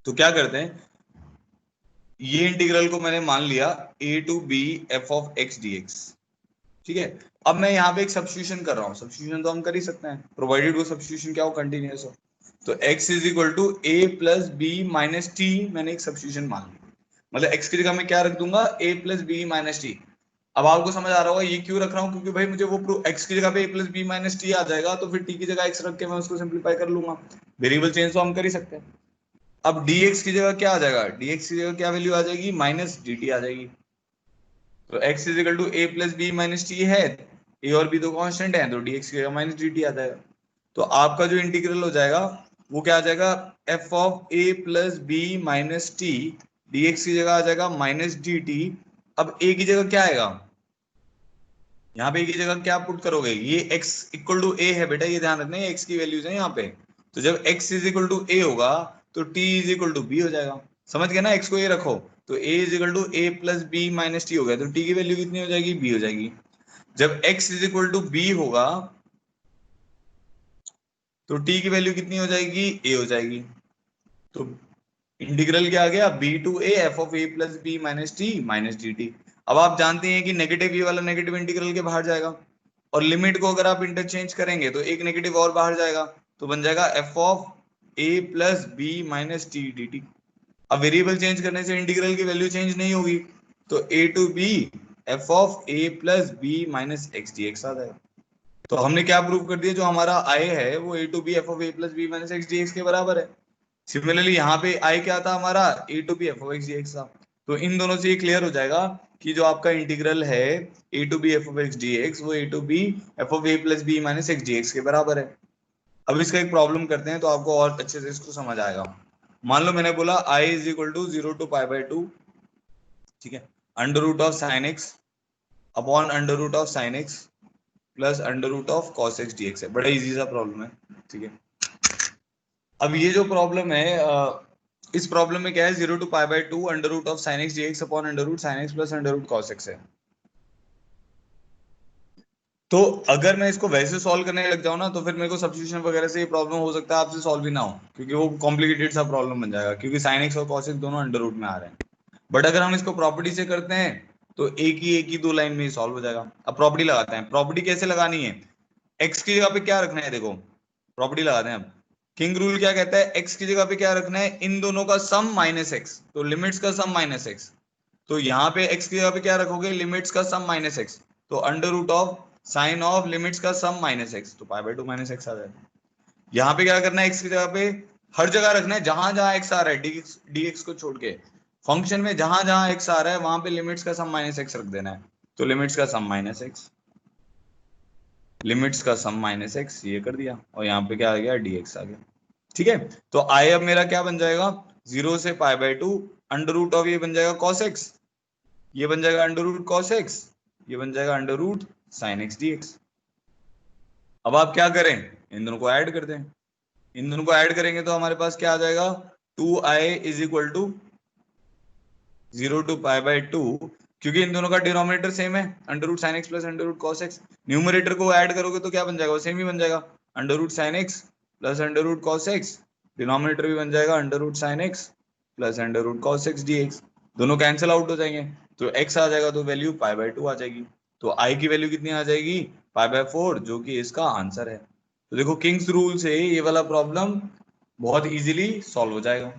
तो क्या करते हैं, ये इंटीग्रल को मैंने मान लिया a to B F of x D x. ठीक है, अब मैं यहाँ पे एक सब्स्टिट्यूशन कर रहा हूँ, सब्स्टिट्यूशन तो हम कर ही सकते हैं, प्रोवाइडेड वो सब्स्टिट्यूशन क्या हो, कंटिन्यूअस हो। तो x is equal to a plus B minus t, मैंने एक सब्स्टिट्यूशन मान ली, मतलब x की जगह मैं क्या रख दूंगा, a plus B minus t. अब आपको समझ आ रहा होगा ये क्यों रख रहा हूँ, क्योंकि भाई मुझे वो x की जगह पे a plus B minus T आ जाएगा, तो फिर t की जगह x रख के मैं उसको सिंप्लीफाई कर लूंगा। वेरिएबल चेंज तो हम कर ही सकते हैं। अब dx की जगह क्या आ जाएगा, dx की जगह क्या वैल्यू आ जाएगी, माइनस dt आ जाएगी। तो x is equal to a plus B minus t है, a और b तो कांस्टेंट है, तो dx की जगह माइनस dt आ जाएगा। तो आपका जो इंटीग्रल हो जाएगा वो क्या आ जाएगा, f of a plus B minus t, dx की जगह आ जाएगा माइनस dt। अब a की जगह क्या आएगा, यहाँ पे a की जगह क्या पुट करोगे, ये x इक्वल टू a है बेटा, ये ध्यान रखना है x की वैल्यूज है यहाँ पे। तो जब x is equal to a होगा तो t is equal to b हो जाएगा। समझ गए ना, x को ये रखो, तो a is equal to a plus B minus t हो गया, तो t की वैल्यू कितनी हो जाएगी, b हो जाएगी। जब x is equal to b होगा तो t की वैल्यू कितनी हो जाएगी, a हो जाएगी। तो इंटीग्रल क्या आ गया, b to a f of a plus B minus t minus d t. अब आप जानते हैं कि नेगेटिव ये वाला नेगेटिव इंटीग्रल के बाहर जाएगा, और लिमिट को अगर आप इंटरचेंज करेंगे तो एक नेगेटिव और बाहर जाएगा, तो बन जाएगा f of a plus B minus t D t. अब वेरिएबल चेंज करने से इंटीग्रल की वैल्यू चेंज नहीं होगी, तो a to b F of a plus B minus x D X आ जाएगा। तो हमने क्या प्रूव कर दिया, जो हमारा i है वो a to b F of a plus B minus x D x के बराबर है। सिमिलरली यहाँ पे आई क्या था हमारा, A to B F of x D X था। तो इन दोनों से ये क्लियर हो जाएगा कि जो आपका इंटीग्रल है A to B F of x D X, वो A to B F of A plus B minus x D x के बराबर है। अब इसका एक प्रॉब्लम करते हैं तो आपको और अच्छे से इसको समझ आएगा। मान लो मैंने बोला I is equal to 0 to pi by 2, ठीक है, under root of sine X upon under root of sine x plus under root of cos x D x है। बड़ा इजी सा प्रॉब्लम है। ठीक है, अब ये जो प्रॉब्लम है, इस प्रॉब्लम में क्या है, 0 to pi by 2 under root of sine x dx upon under root sine x plus under root cos x है। तो अगर मैं इसको वैसे सॉल्व करने लग जाऊं ना तो फिर मेरे को सब्स्टिट्यूशन वगैरह से ये प्रॉब्लम हो सकता है आपसे सॉल्व भी ना हो, क्योंकि वो कॉम्प्लिकेटेड सा प्रॉब्लम बन जाएगा, क्योंकि साइन एक्स और कॉस एक्स दोनों अंडर रूट में आ रहे हैं। बट अगर हम इसको प्रॉपर्टी से करते हैं तो एक ही दो लाइन में ही सॉल्व हो जाएगा। अब प्रॉपर्टी लगाते हैं। प्रॉपर्टी कैसे लगानी है? एक्स की जगह पे क्या रखना है, देखो प्रॉपर्टी लगाते हैं अब। किंग रूल क्या कहता है? एक्स की जगह पे क्या रखना है? इन दोनों का सम माइनस एक्स, तो लिमिट्स का सम माइनस एक्स। तो यहाँ पे एक्स की जगह पे क्या रखोगे? लिमिट्स का सम माइनस एक्स, तो under root of sine of limits का सम माइनस एक्स, तो पाई बाय 2 माइनस एक्स आ जाएगा। यहाँ पे क्या करना है? एक्स की जगह पे हर जगह रखना है जहां जहां एक्स आ रहा है, डीएक्स को छोड़ के फंक्शन में जहां जहां एक्स आ रहा है वहां पे लिमिट्स का सम माइनस एक्स रख देना है। तो लिमिट्स का सम माइनस एक्स, लिमिट्स का सम माइनस एक्स, ये कर दिया, और यहाँ पे क्या आ गया? डीएक्स आ गया। ठीक है, तो आई अब मेरा क्या बन जाएगा? 0 से pi by 2 under root of ये बन जाएगा कॉस एक्स, ये बन जाएगा अंडर रूट कॉस एक्स, ये बन जाएगा under root sine x dx. अब आप क्या करें? इन दोनों को ऐड कर दें। इन दोनों को ऐड करेंगे तो हमारे पास क्या आ जाएगा? 2i is equal to 0 to pi by 2, क्योंकि इन दोनों का डिनोमिनेटर सेम है, under root sine x plus under root cos x. Numerator को ऐड करोगे तो क्या बन जाएगा? वो सेम ही बन जाएगा, under root sine x plus under root cos x. Denominator भी बन जाएगा under root sine x plus under root cos x dx. दोनों कैंसिल आउट हो जाएंगे, तो x आ जाएगा, तो वैल्यू पाई बाय 2 आ जाएगी। तो i की वैल्यू कितनी आ जाएगी? पाई बाय 4, जो कि इसका आंसर है। तो देखो किंग्स रूल से ये वाला प्रॉब्लम बहुत इजीली सॉल्व हो जाएगा।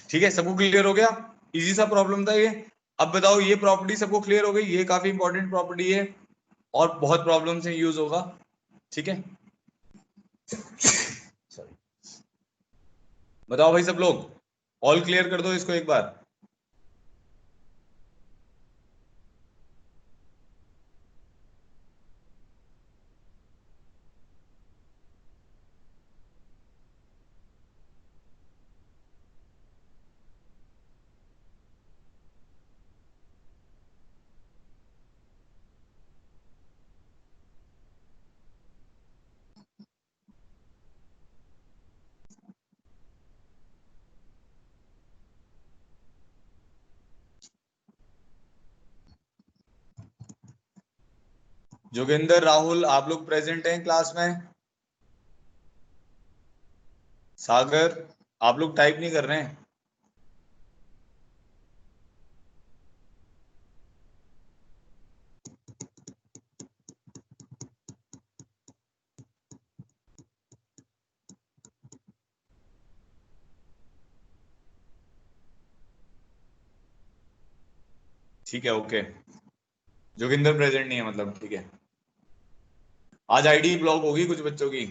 ठीक है, सबको क्लियर हो गया? इजी सा प्रॉब्लम था ये। अब बताओ, ये प्रॉपर्टी सबको क्लियर हो गई? ये काफी इंपॉर्टेंट प्रॉपर्टी है और बहुत प्रॉब्लम से यूज होगा। ठीक है, सॉरी, बताओ भाई सब लोग, ऑल क्लियर कर दो इसको एक बार। जोगिंदर, राहुल, आप लोग प्रेजेंट हैं क्लास में? सागर, आप लोग टाइप नहीं कर रहे हैं? ठीक है, ओके। जोगिंदर प्रेजेंट नहीं है मतलब, ठीक है। आज आईडी ब्लॉक होगी कुछ बच्चों की,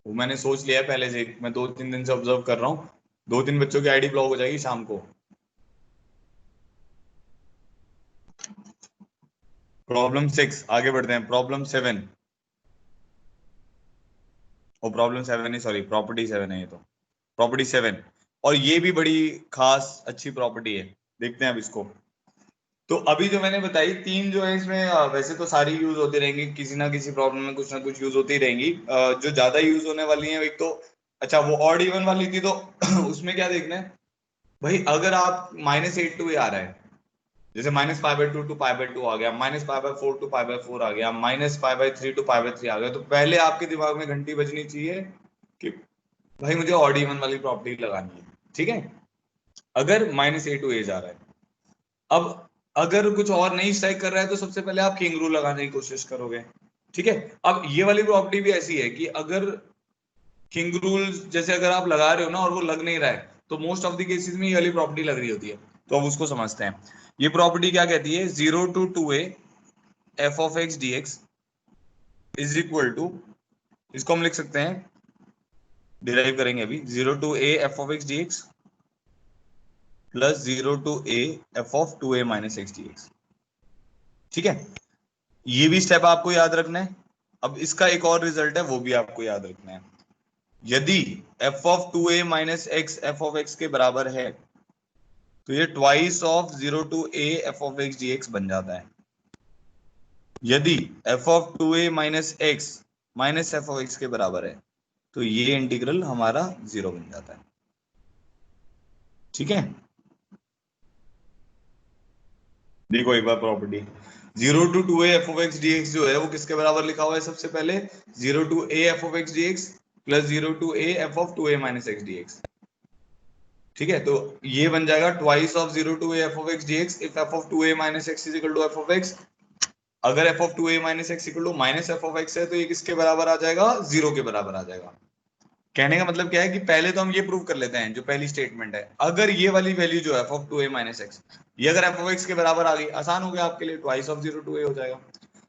वो मैंने सोच लिया है पहले से, मैं 2-3 दिन से ऑब्जर्व कर रहा हूँ। 2-3 बच्चों की आईडी ब्लॉक हो जाएगी शाम को। प्रॉब्लम 6, आगे बढ़ते हैं। प्रॉब्लम 7, और प्रॉब्लम 7 ही, सॉरी प्रॉपर्टी 7 है ये तो। प्रॉपर्टी 7, और ये भी बड़ी खास अच्छी प्रॉपर्टी है। देखते हैं अब इसको। तो अभी जो मैंने बताई तीन जो है इसमें, वैसे तो सारी यूज होती रहेंगी, किसी ना किसी प्रॉब्लम में कुछ ना कुछ यूज होती रहेंगी। जो ज्यादा यूज होने वाली है एक तो, अच्छा वो ऑड इवन वाली थी, तो उसमें क्या देखना है भाई? अगर आप -8 to a आ रहा है, जैसे -π/2 to π/2 आ गया, -π/4 to π/4 आ गया, -π/3 to π/3 आ गया, तो पहले आपके दिमाग में घंटी बजनी चाहिए कि भाई मुझे ऑड इवन वाली प्रॉपर्टी लगानी है। ठीक है, अगर -a to a जा रहा है। अब अगर कुछ और नहीं स्ट्राइक कर रहा है तो सबसे पहले आप किंग रूल लगाने की कोशिश करोगे। ठीक है, अब ये वाली प्रॉपर्टी भी ऐसी है कि अगर किंग रूल जैसे अगर आप लगा रहे हो ना और वो लग नहीं रहा है, तो मोस्ट ऑफ द केसेस में ये वाली प्रॉपर्टी लग रही होती है। तो अब उसको समझते हैं। ये प्रॉपर्टी क्या कहती है? 0 to 2a f of x dx is equal to, इसको हम लिख सकते हैं, डिराइव करेंगे अभी, 0 to a f of x dx plus 0 to a f of 2a minus x dx। ठीक है, ये भी स्टेप आपको याद रखना है। अब इसका एक और रिजल्ट है, वो भी आपको याद रखना है। यदि f of 2a minus x F of X के बराबर है, तो ये twice of 0 to a f of x dx बन जाता है। यदि f of 2a minus x minus F of X के बराबर है, तो ये इंटीग्रल हमारा 0 बन जाता है। ठीक है, देखो एक बार property, 0 to 2a f of x dx जो है वो किसके बराबर लिखा हुआ है सबसे पहले, 0 to a f of x dx plus 0 to a f of 2a minus x dx। ठीक है, तो ये बन जाएगा twice of 0 to a f of x dx if f of 2a minus x is equal to f of x। अगर f of 2a minus x equal to minus f of x है तो ये किसके बराबर आ जाएगा, 0 के बराबर आ जाएगा। कहने का मतलब क्या है कि पहले तो हम ये प्रूव कर लेते हैं, जो पहली स्टेटमेंट है, अगर ये वाली वैल्यू जो है f of 2a minus x, ये अगर f of x के बराबर आ गई, आसान हो गया आपके लिए, ट्वाइस ऑफ 0 to a हो जाएगा।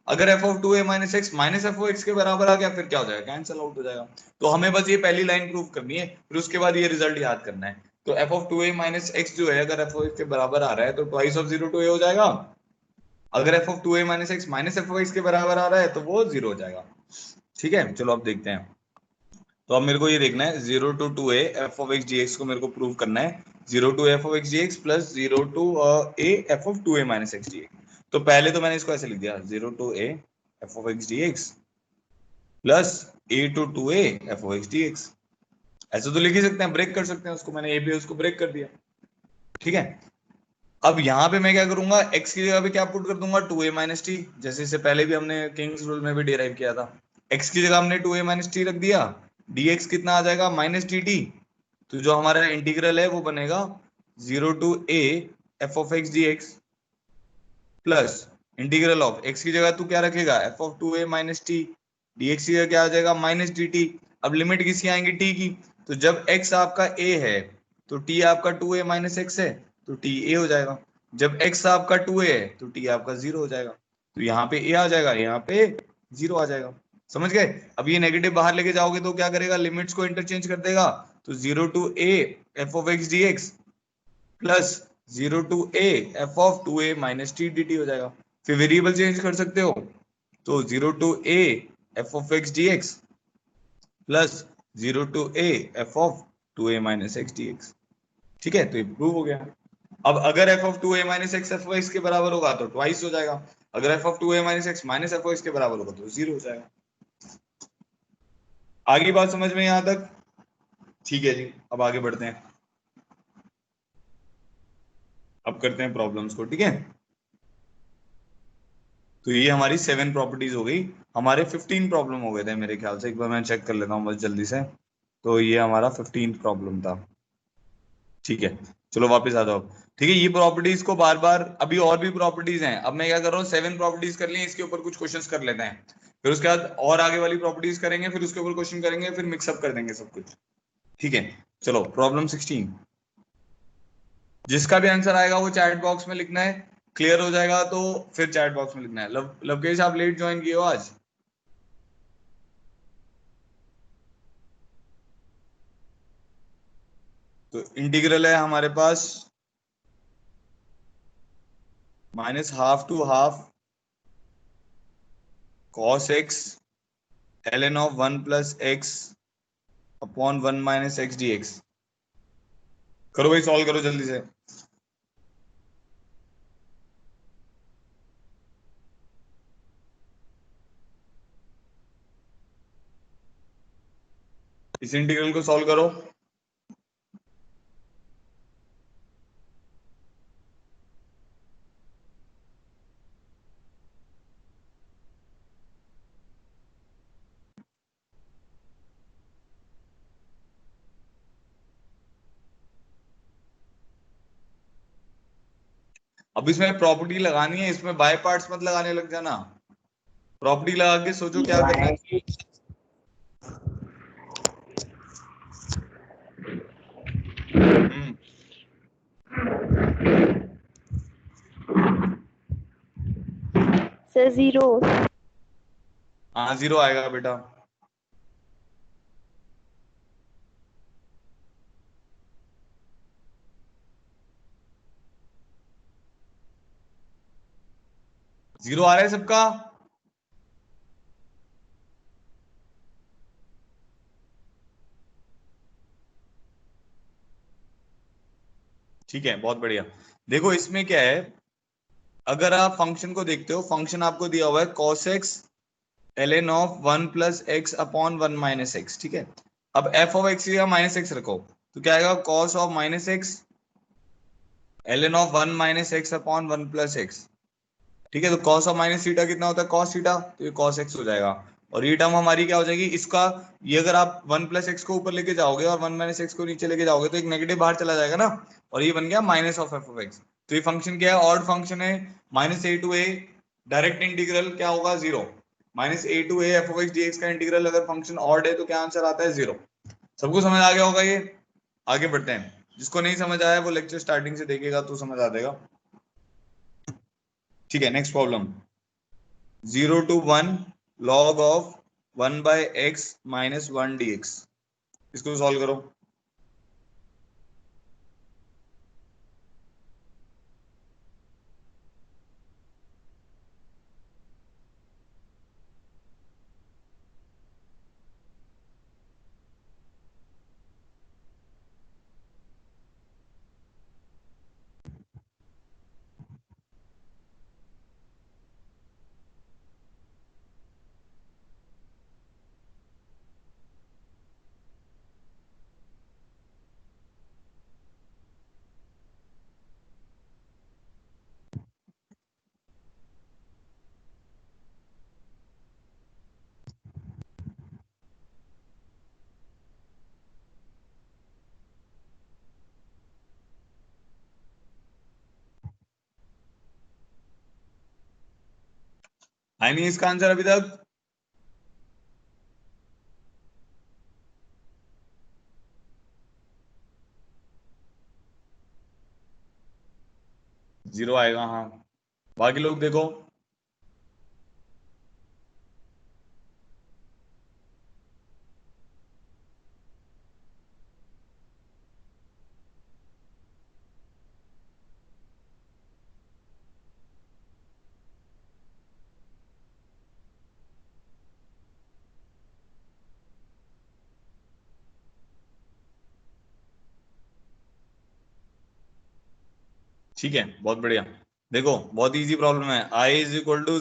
अगर f of 2a minus x minus f of x के बराबर आ गया, फिर क्या हो जाएगा, कैंसिल आउट हो जाएगा। तो हमें बस ये पहली लाइन प्रूव करनी है, फिर उसके बाद ये रिजल्ट याद करना है। तो f of 2a minus x जो है अगर f of x के बराबर आ रहा है तो ट्वाइस ऑफ 0 to a हो जाएगा। अगर f of 2a minus x minus f of x के बराबर आ रहा है तो वो 0 हो जाएगा। ठीक है, चलो अब देखते हैं। तो अब मेरे को ये देखना है 0 to 2a f of x dx को मेरे को प्रूव करना है, 0 to f of x dx plus 0 to a f of 2a minus x dx। तो पहले तो मैंने इसको ऐसे लिख दिया, 0 to a f of x dx plus a to 2a f of x dx। ऐसे तो लिख ही सकते हैं, ब्रेक कर सकते हैं उसको, मैंने a भी उसको ब्रेक कर दिया। ठीक है, अब यहाँ पे मैं क्या करूंगा, x की जगह पे क्या पुट कर दूंगा, 2a minus t, जैसे इससे पहले भी हमने किंग्स रूल में भी डिराइव किया था। x की जगह हमने 2a minus t रख दिया, dx कितना आ जाएगा, माइनस dt। तो जो हमारा इंटीग्रल है वो बनेगा 0 to a f of x dx plus integral of x की जगह तू क्या रखेगा, f of 2a minus t, dx की जगह क्या आ जाएगा, माइनस dt। अब लिमिट किसकी आएंगी, t की। तो जब x आपका a है तो t आपका 2a minus x है, तो t a हो जाएगा। जब x आपका 2a है तो t आपका 0 हो जाएगा। तो यहाँ पे a आ जाएगा, यहाँ पे 0 आ जाएगा। समझ गए। अब ये नेगेटिव बाहर लेके जाओगे तो क्या करेगा, लिमिट्स को इंटरचेंज कर देगा। तो 0 to a f of x dx plus 0 to a f of 2a minus t dt हो जाएगा। फिर वेरिएबल चेंज कर सकते हो, तो 0 to a f of x dx plus 0 to a f of 2a minus x dx। ठीक है, तो ये प्रूव हो गया। अब अगर f of 2a minus x f of x के बराबर होगा तो ट्वाइस हो जाएगा, अगर f of 2a minus x minus f of x के बराबर होगा तो 0 हो जाएगा। आगे बात समझ में यहां तक, ठीक है जी। अब आगे बढ़ते हैं, अब करते हैं प्रॉब्लम्स को। ठीक है, तो ये हमारी 7 प्रॉपर्टीज हो गई। हमारे 15 प्रॉब्लम हो गए थे मेरे ख्याल से, एक बार मैं चेक कर लेता हूँ बस जल्दी से। तो ये हमारा 15 प्रॉब्लम था। ठीक है, चलो वापस आ जाओ। ठीक है, ये प्रॉपर्टीज को बार बार, अभी और भी प्रॉपर्टीज हैं। अब मैं क्या कर रहा हूँ, 7 प्रॉपर्टीज कर ली, इसके ऊपर कुछ क्वेश्चंस कर लेते हैं, फिर उसके बाद और आगे वाली प्रॉपर्टीज करेंगे, फिर उसके ऊपर क्वेश्चन करेंगे, फिर मिक्सअप कर देंगे सब कुछ। ठीक है, चलो प्रॉब्लम 16। जिसका भी आंसर आएगा वो चैट बॉक्स में लिखना है, क्लियर हो जाएगा तो फिर चैट बॉक्स में लिखना है। लवकेश आप लेट ज्वाइन किए हो आज। तो इंटीग्रल है हमारे पास minus half to half cos X ln of 1 plus X upon 1 minus x D X. करो भाई, सॉल्व करो जल्दी से। इस इंटीग्रल को सॉल्व करो। अब इसमें प्रॉपर्टी लगानी है, इसमें बाय पार्ट्स मत लगाने लग जाना, प्रॉपर्टी लगा के सोचो क्या करना है। सर 0। हाँ 0 आएगा बेटा। जीरो आ रहा है सबका। ठीक है, बहुत बढ़िया। देखो इसमें क्या है, अगर आप फंक्शन को देखते हो, फंक्शन आपको दिया हुआ है cos x ln of 1 plus X upon 1 minus x. ठीक है, अब f ऑफ x या माइनस एक्स रखो तो क्या आएगा, cos of minus x ln of 1 minus x upon 1 plus x. ठीक है, तो कॉस ऑफ माइनस थीटा कितना होता है, कॉस थीटा, तो ये कॉस एक्स हो जाएगा। और ये टर्म हमारी क्या हो जाएगी, इसका ये अगर आप 1 + x को ऊपर लेके जाओगे और 1 - x को नीचे लेके जाओगे तो एक नेगेटिव बाहर चला जाएगा ना, और ये बन गया minus of F of x. तो ये फंक्शन क्या है, ऑड फंक्शन है, -a to a, direct integral क्या होगा, 0। -a to a f of x dx का इंटीग्रल अगर फंक्शन ऑड है तो क्या आंसर आता है, 0। सबको समझ आ गया होगा ये। आगे बढ़ते हैं, जिसको नहीं समझ आया वो लेक्चर स्टार्टिंग से देखेगा तो समझ आ जाएगा। ठीक है, next problem, 0 to 1 log of 1/x - 1 dx। इसको सॉल्व करो। आई नहीं इसका आंसर अभी तक, जीरो आएगा, हाँ। बाकी लोग देखो, ठीक है, बहुत बढ़िया। देखो बहुत इजी प्रॉब्लम है, i =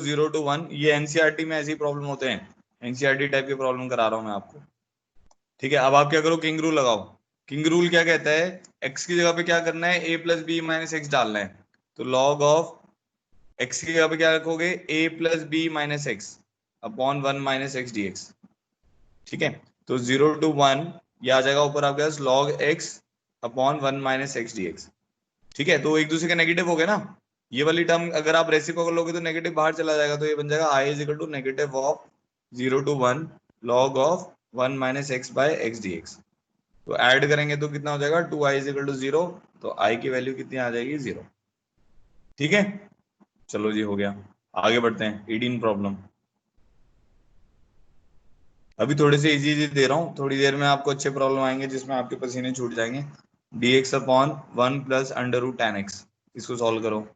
0 to 1, ये एनसीईआरटी में ऐसी प्रॉब्लम होते हैं, एनसीईआरटी टाइप के प्रॉब्लम करा रहा हूं मैं आपको। ठीक है, अब आप क्या करो, किंग रूल लगाओ। किंग रूल क्या कहता है, x की जगह पे क्या करना है, a + b - x डालना है। तो log ऑफ x की जगह पे क्या रखोगे, a + b - x upon 1 - x dx। ठीक है, तो 0 to 1 ये आ जाएगा ऊपर आपके पास log x upon 1 - x dx। ठीक है, तो एक दूसरे के नेगेटिव हो गए ना, ये वाली टर्म अगर आप रेसिप्रोकल लोगे तो नेगेटिव बाहर चला जाएगा, तो ये बन जाएगा i = negative of 0 to 1 log of 1 - x by x dx। तो ऐड करेंगे तो कितना हो जाएगा, 2i = 0, तो i की वैल्यू कितनी आ जाएगी, 0। ठीक है, चलो जी हो गया। आगे बढ़ते हैं, 18 प्रॉब्लम। अभी थोड़े से इजी इजी दे रहा हूँ, थोड़ी देर में आपको अच्छे प्रॉब्लम आएंगे जिसमें आपके पसीने छूट जाएंगे। dx अपॉन 1 + √tan x, इसको सॉल्व करो।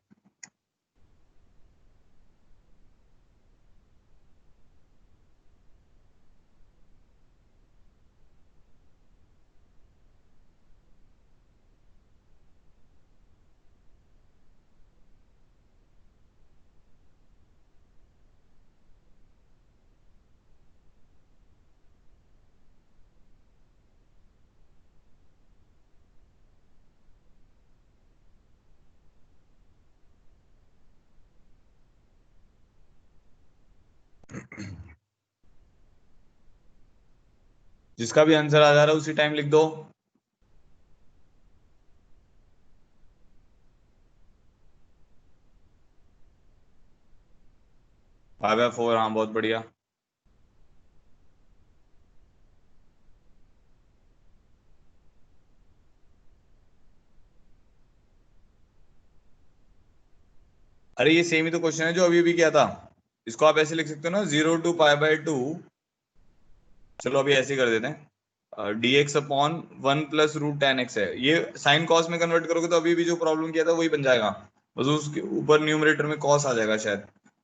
जिसका भी आंसर आ जा रहा है उसी टाइम लिख दो। 5/4, हाँ बहुत बढ़िया। अरे ये सेम ही तो क्वेश्चन है जो अभी भी किया था। इसको आप ऐसे लिख सकते हो ना, 0 to π/2। चलो अभी ऐसे ही कर देते हैं, dx अपॉन 1 + √tan x है, ये साइन कॉस में कन्वर्ट करोगे तो अभी भी जो प्रॉब्लम किया था वही बन जाएगा, बस उसके ऊपर न्यूमरेटर में कॉस आ जाएगा शायद।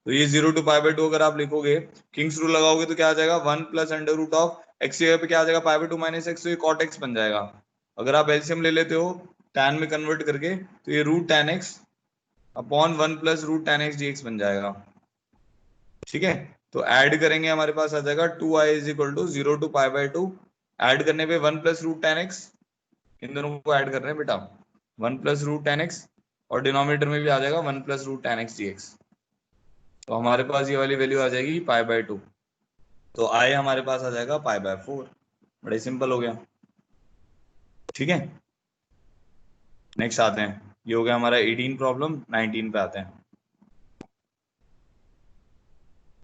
तो ये 0 to π/2 अगर आप लिखोगे, किंग्स रूल लगाओगे तो क्या आ जाएगा, 1 + √(x) की जगह पे क्या आ जाएगा, π/2 - x, तो ये cot x बन जाएगा। अगर आप एलसीएम ले लेते हो tan में कन्वर्ट करके, तो ये √tan x upon 1 + √tan x dx बन जाएगा। ठीक है, तो ऐड करेंगे हमारे पास आ जाएगा 2i = 0 to π/2, ऐड करने पे 1 + √tan x, इन दोनों को ऐड कर रहे हैं बेटा, 1 + √tan x, और डिनोमिनेटर में भी आ जाएगा 1 + √tan x dx। तो हमारे पास ये वाली वैल्यू आ जाएगी π/2, तो आई हमारे पास आ जाएगा π/4। बड़े सिंपल हो गया। ठीक है, नेक्स्ट आते हैं। ये हो गया हमारा 18 प्रॉब्लम। 19 पे आते हैं।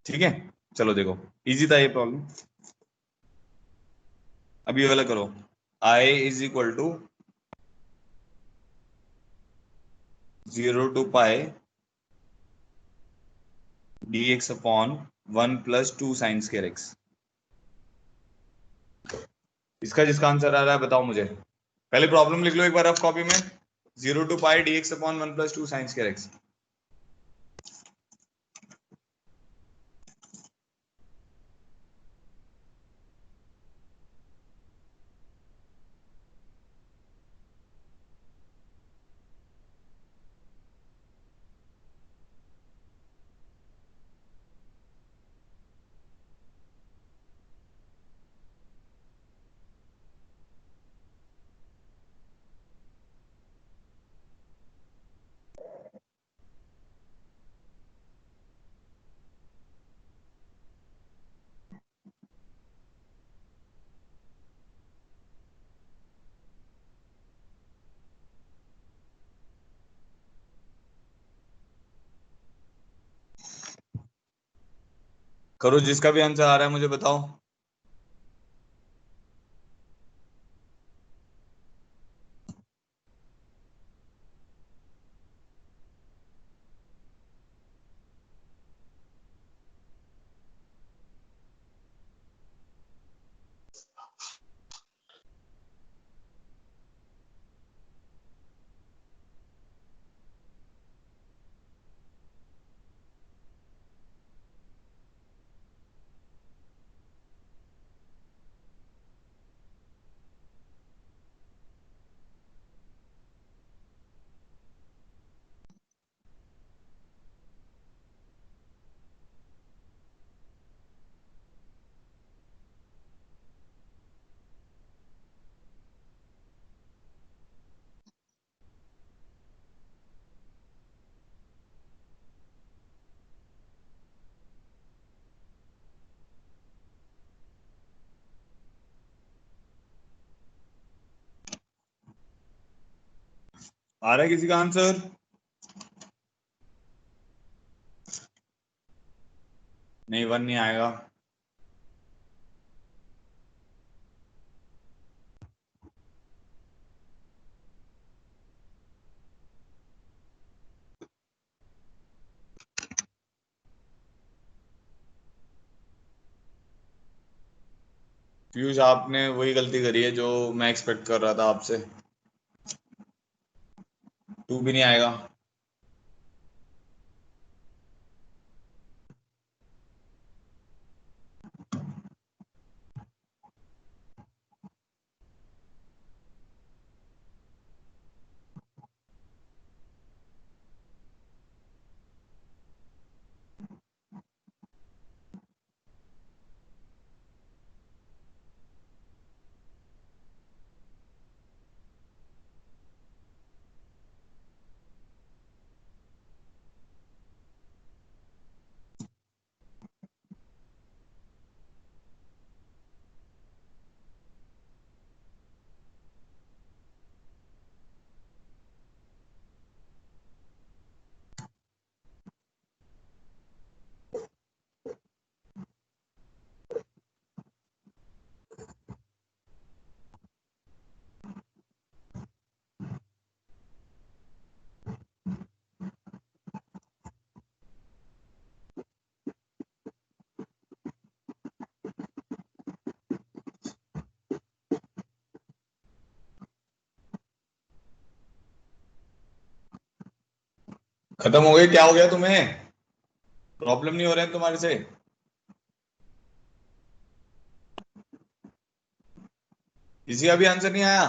ठीक है, चलो देखो, इजी था ये प्रॉब्लम। अब ये वाला करो। I is equal to 0 to pi dx upon 1 + 2 sin square x। इसका जिसका आंसर आ रहा है बताओ मुझे। पहले प्रॉब्लम लिख लो एक बार रफ कॉपी में। 0 to pi dx upon 1 + 2 sin square x। करो, जिसका भी आंसर आ रहा है मुझे बताओ। आ रहा है किसी का आंसर? नहीं, 1 नहीं आएगा। पीयूष, आपने वही गलती करी है जो मैं एक्सपेक्ट कर रहा था आपसे। 2 भी नहीं आएगा। खत्म हो गई? क्या हो गया तुम्हें? प्रॉब्लम नहीं हो रहे हैं तुम्हारे से? किसी का भी आंसर नहीं आया?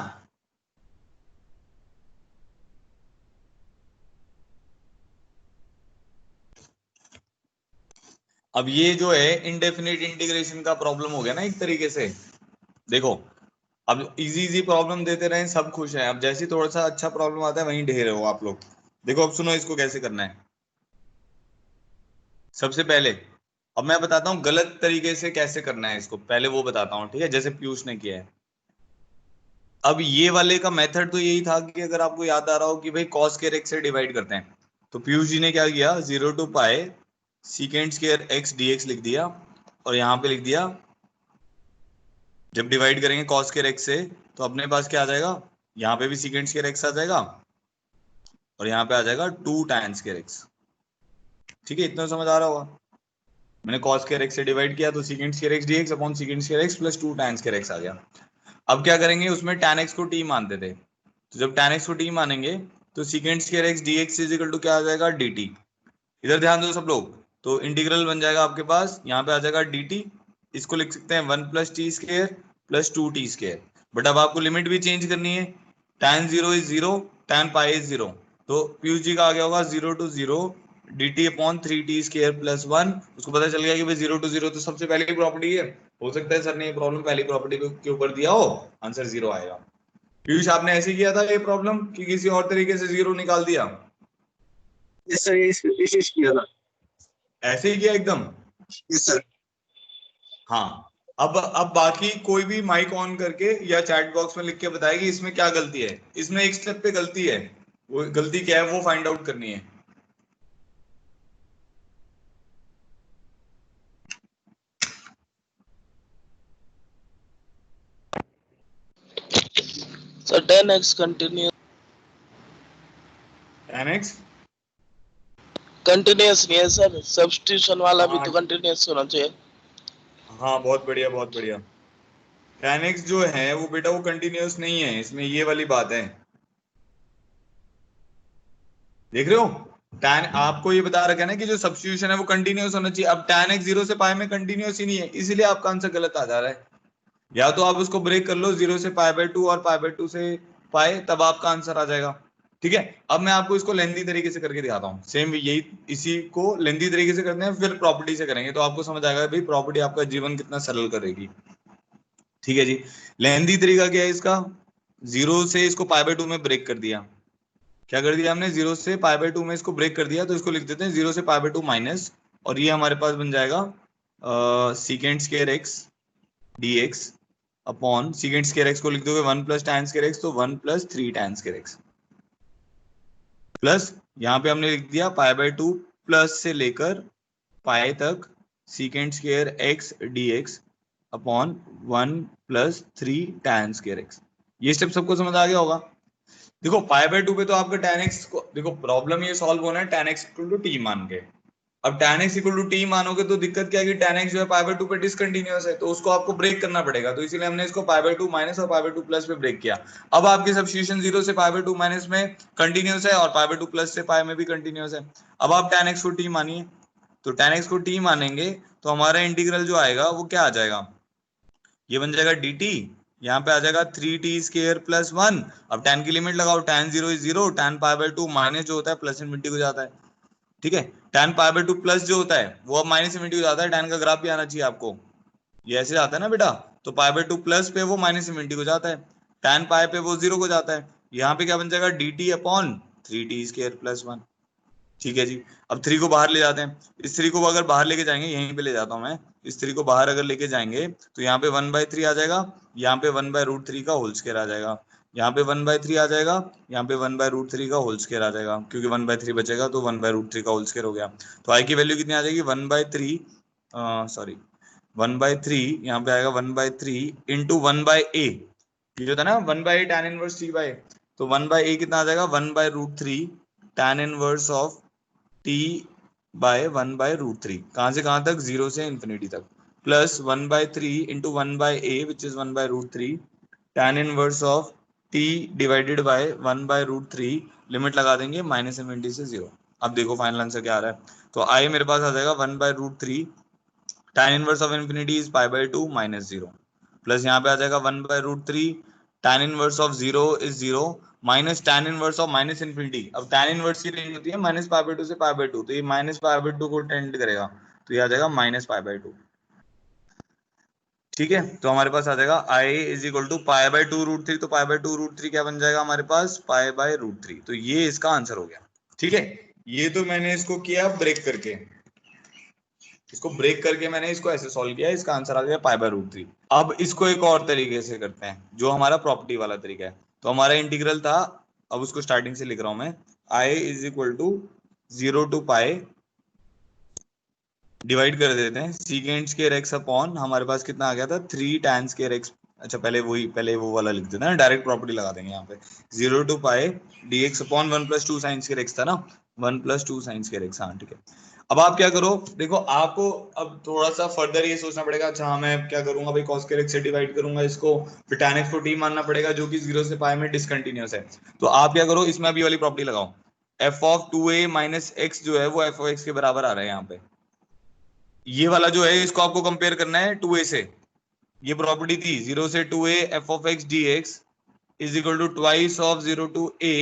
अब ये जो है इनडेफिनिट इंटीग्रेशन का प्रॉब्लम हो गया ना एक तरीके से। देखो, अब इजी इजी प्रॉब्लम देते रहे, सब खुश हैं। अब जैसे ही थोड़ा सा अच्छा प्रॉब्लम आता है वहीं ढेर हो आप लोग। देखो अब सुनो इसको कैसे करना है। सबसे पहले अब मैं बताता हूँ गलत तरीके से कैसे करना है इसको, पहले वो बताता हूँ, ठीक है, जैसे पीयूष ने किया है। अब ये वाले का मेथड तो यही था कि अगर आपको याद आ रहा हो कि भाई कॉस स्क्वायर एक्स से डिवाइड करते हैं, तो पीयूष जी ने क्या किया, 0 to pi secant square x dx लिख दिया, और यहाँ पे लिख दिया जब डिवाइड करेंगे कॉस स्क्वायर एक्स से तो अपने पास क्या आ जाएगा, यहाँ पे भी सीकेंड स्क्वायर एक्स आ जाएगा और यहाँ पे आ जाएगा 2 tan स्क्वायर एक्स। ठीक है, इतना समझ आ रहा होगा। मैंने cos स्क्वायर x से डिवाइड किया तो secant square x dx upon सीकेंड square x plus 2 tan square x आ गया। अब क्या करेंगे, उसमें tan x को t मानते थे, तो जब tan x को t मानेंगे तो secant square x dx is equal to क्या आ जाएगा, dt। इधर ध्यान दो सब लोग, तो इंटीग्रल बन जाएगा आपके पास, यहाँ पे आ जाएगा dt, इसको लिख सकते हैं 1 plus t square plus 2t square. But अब आपको लिमिट भी चेंज करनी है, tan 0 इज 0, tan पाई इज 0, तो पीयूष जी का आ गया होगा 0 to 0 dt upon 3t square plus 1। उसको पता चल गया कि भाई 0 टू 0 तो सबसे पहले की प्रॉपर्टी है, हो सकता है सर ने ये प्रॉब्लम पहली प्रॉपर्टी के ऊपर दिया हो, आंसर 0 आएगा। पीयूष आपने ऐसे किया था ये प्रॉब्लम कि किसी और तरीके से 0 निकाल दिया? यस सर, इसी किया था। ऐसे ही किया एकदम? Yes sir. हाँ, अब बाकी कोई भी माइक ऑन करके या चैट बॉक्स में लिख के बताए कि इसमें क्या गलती है, इसमें एक स्टेप पे गलती है, वो गलती क्या है वो फाइंड आउट करनी है। सर 10x कंटिन्यूस नहीं है सर, सब्स्टिट्यूशन वाला भी तो कंटिन्यूस होना चाहिए। हाँ बहुत बढ़िया बहुत बढ़िया। tan x जो है वो बेटा वो कंटिन्यूस नहीं है, इसमें ये वाली बात है, देख रहे हो। tan आपको ये बता रखा है ना कि जो सब्स्टिट्यूशन है वो कंटिन्यूस होना चाहिए। अब tan x 0 से पाई में कंटिन्यूस ही नहीं है, इसीलिए आपका आंसर गलत आ जा रहा है। या तो आप उसको ब्रेक कर लो 0 से पाई बाय 2 और पाई बाय 2 से पाई, तब आपका आंसर आ जाएगा। ठीक है, अब मैं आपको इसको लेंदी तरीके से करके दिखाता हूँ, सेम यही इसी को लेंदी तरीके से करते हैं, फिर प्रॉपर्टी से करेंगे तो आपको समझ आएगा भाई प्रॉपर्टी आपका जीवन कितना सरल करेगी। ठीक है जी, लेंदी तरीका क्या है इसका, 0 से इसको पाई बाय 2 में ब्रेक कर दिया। क्या कर दिया हमने, 0 से पाई बाय 2 में इसको ब्रेक कर दिया, तो इसको लिख देते हैं 0 से पाई बाय 2 माइनस, और ये हमारे पास बन जाएगा सीकेंड square x dx upon सीकेंड square x को लिख दोगे 1 प्लस tan स्क्वायर एक्स, तो 1 plus 3 tan square x, plus यहाँ पे हमने लिख दिया पाई बाय 2 प्लस से लेकर पाई तक सीकेंड square x dx upon 1 plus 3 tan square x. ये स्टेप सबको समझ आ गया होगा। देखो पाई बाय 2 पे तो आपका tan x को, देखो प्रॉब्लम ये सॉल्व होना है tan x equal to t मान के। अब tan x equal to t मानोगे तो दिक्कत क्या है कि tan x जो है पाई बाय 2 पे डिसकंटीन्यूअस है, तो उसको आपको ब्रेक करना पड़ेगा, तो इसीलिए हमने इसको पाई बाय 2 माइनस और पाई बाय 2 प्लस पे ब्रेक किया। अब आपकी सब्स्टिट्यूशन 0 से पाई बाय 2 माइनस में कंटिन्यूअस है और पाई बाय 2 प्लस से पाई में भी कंटिन्यूअस है। अब आप tan x को t मानिए, तो tan x को t मानेंगे तो हमारा इंटीग्रल जो आएगा वो क्या आ जाएगा, ये बन जाएगा dt, यहाँ पे आ जाएगा 3t स्क्वायर प्लस 1। अब tan की लिमिट लगाओ, tan 0 is 0, tan pi by 2 minus जो होता है प्लस इनफिनिटी को जाता है। ठीक है, tan पाई बाय 2 प्लस जो होता है वो अब माइनस इनफिनिटी हो जाता है, tan का ग्राफ भी आना चाहिए आपको, ये ऐसे आता है ना बेटा, तो पाई बाय 2 प्लस पे वो माइनस इनफिनिटी को जाता है, tan पाई पे वो 0 को जाता है। यहाँ पे क्या बन जाएगा, dt upon 3t square plus 1। ठीक है जी, अब 3 को बाहर ले जाते हैं, इस 3 को अगर बाहर लेके जाएंगे, यहीं पे ले जाता हूँ मैं, इस 3 को बाहर अगर लेके जाएंगे तो यहाँ पे 1/3 आ जाएगा, यहाँ पे 1/√3 का होल स्क्वायर आ जाएगा, यहाँ पे 1/3 आ जाएगा, यहाँ पे 1/√3 का होल स्क्वायर आ जाएगा, क्योंकि 1/3 बचेगा तो 1/√3 का होल स्क्वायर हो गया। तो आई की वैल्यू कितनी आ जाएगी, 1/3 सॉरी 1/3, यहाँ पे आएगा 1/3 इंटू 1/a, ये जो था ना 1/a tan इनवर्स 3/a, तो 1/a कितना आ जाएगा, 1/√3 tan inverse of t by 1/√3, कहां से कहां तक, 0 से इंफिनिटी तक, plus 1/3 into 1/a which is 1/√3 tan inverse of t divided by 1/√3, limit लगा देंगे माइनस इनफिनिटी से 0। अब देखो फाइनल आंसर क्या आ रहा है, तो i मेरे पास आ जाएगा 1/√3 tan inverse of infinity is pi by 2 minus 0, plus यहाँ पे आ जाएगा 1/√3 tan inverse of 0 is 0 minus tan inverse of minus infinity. अब tan इनवर्स की रेंज होती है माइनस पाई बाय 2 से पाई बाय 2, तो ये माइनस पाई बाय 2 को टेंड करेगा, तो ये आ जाएगा माइनस पाई बाय 2। ठीक है, तो हमारे पास आ जाएगा i is equal to pi by 2√3, तो पाई बाय 2√3 क्या बन जाएगा हमारे पास, पाई बाय √3, तो ये इसका आंसर हो गया। ठीक है, ये तो मैंने इसको किया ब्रेक करके। इसको ब्रेक करके मैंने इसको ऐसे सॉल्व किया, इसका आंसर आ गया π/√3। अब इसको एक और तरीके से करते हैं, जो हमारा प्रॉपर्टी वाला तरीका है। तो हमारा इंटीग्रल था, अब उसको स्टार्टिंग से लिख रहा हूं मैं, i is equal to 0 to π, divide कर देते हैं सीकेंड स्क्वायर एक्स अपॉन, हमारे पास कितना आ गया था 3 tan स्क्वायर एक्स। अच्छा पहले वो वाला लिख देते हैं ना, डायरेक्ट प्रॉपर्टी लगा देंगे यहाँ पे, 0 to π dx upon 1 + 2 sin square x था ना, 1 + 2 sin स्क्वायर एक्स। हाँ ठीक है। अब आप क्या करो, देखो आपको अब थोड़ा सा फर्दर ये सोचना पड़ेगा। अच्छा हाँ, मैं क्या करूंगा भाई, cos स्क्वायर एक्स से डिवाइड करूंगा इसको, फिर tan x को t मानना पड़ेगा जो कि 0 से π में डिसकंटिन्यूअस है। तो आप क्या करो, इसमें अभी वाली प्रॉपर्टी लगाओ, f(2a - x) जो है वो f(x) के बराबर आ रहा है यहाँ पे। ये वाला जो है इसको आपको कंपेयर करना है 2a से। ये प्रॉपर्टी थी 0 से 2a f(x) dx is equal to twice of 0 to a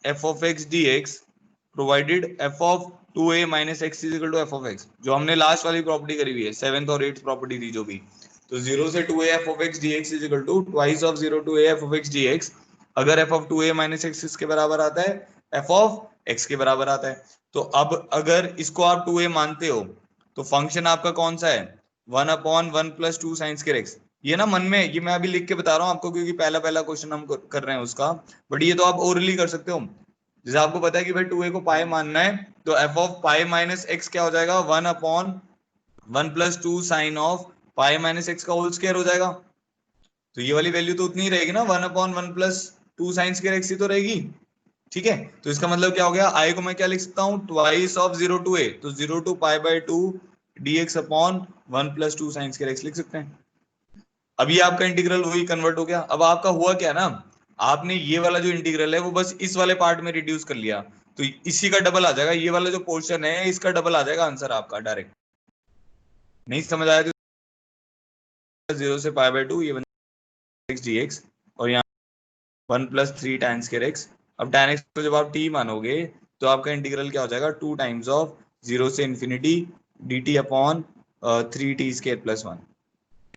f(x) dx provided f(2a - x) is equal to f(x), जो हमने लास्ट वाली प्रॉपर्टी करी हुई है, 7th और 8th प्रॉपर्टी थी जो भी। तो 0 से 2a f(x) dx is equal to twice of 0 to a f(x) dx। अगर f(2a - x) किसके बराबर आता है, f(x) के बराबर आता है। तो अब अगर इसको आप 2a मानते हो तो फंक्शन आपका कौन सा है, 1/(1 + 2 sin स्क्वायर x)। ये ना मन में, ये मैं अभी लिख के बता रहा हूँ आपको क्योंकि पहला पहला क्वेश्चन हम कर रहे हैं उसका, बट ये तो आप ओरली कर सकते हो। जैसे आपको पता है कि भाई 2a को पाई मानना है, तो f(π - x) क्या हो जाएगा, 1/(1 + 2 sin of π - x) का होल स्क्वायर हो जाएगा। तो ये वाली वैल्यू तो उतनी ही रहेगी ना, 1/(1 + 2 sin स्क्वायर x ही तो रहेगी। ठीक है, तो इसका मतलब क्या हो गया, आई को मैं क्या लिख सकता हूँ, ट्वाइस ऑफ 0 to a, तो 0 to π/2 dx upon 1 + 2 sin square x लिख सकते हैं। अब ये आपका इंटीग्रल वही कन्वर्ट हो गया। अब आपका हुआ क्या ना, आपने ये वाला जो इंटीग्रल है वो बस इस वाले पार्ट में रिड्यूस कर लिया, तो इसी का डबल आ जाएगा, ये वाला जो पोर्शन है इसका डबल आ जाएगा आंसर आपका डायरेक्ट। नहीं समझ आया तो 0 से π/2 ये x dx और यहाँ 1 + 3 tan स्क्वायर x। अब tan x को जब आप t मानोगे तो आपका इंटीग्रल क्या हो जाएगा, 2 टाइम्स ऑफ 0 से infinity dt upon 3t square + 1।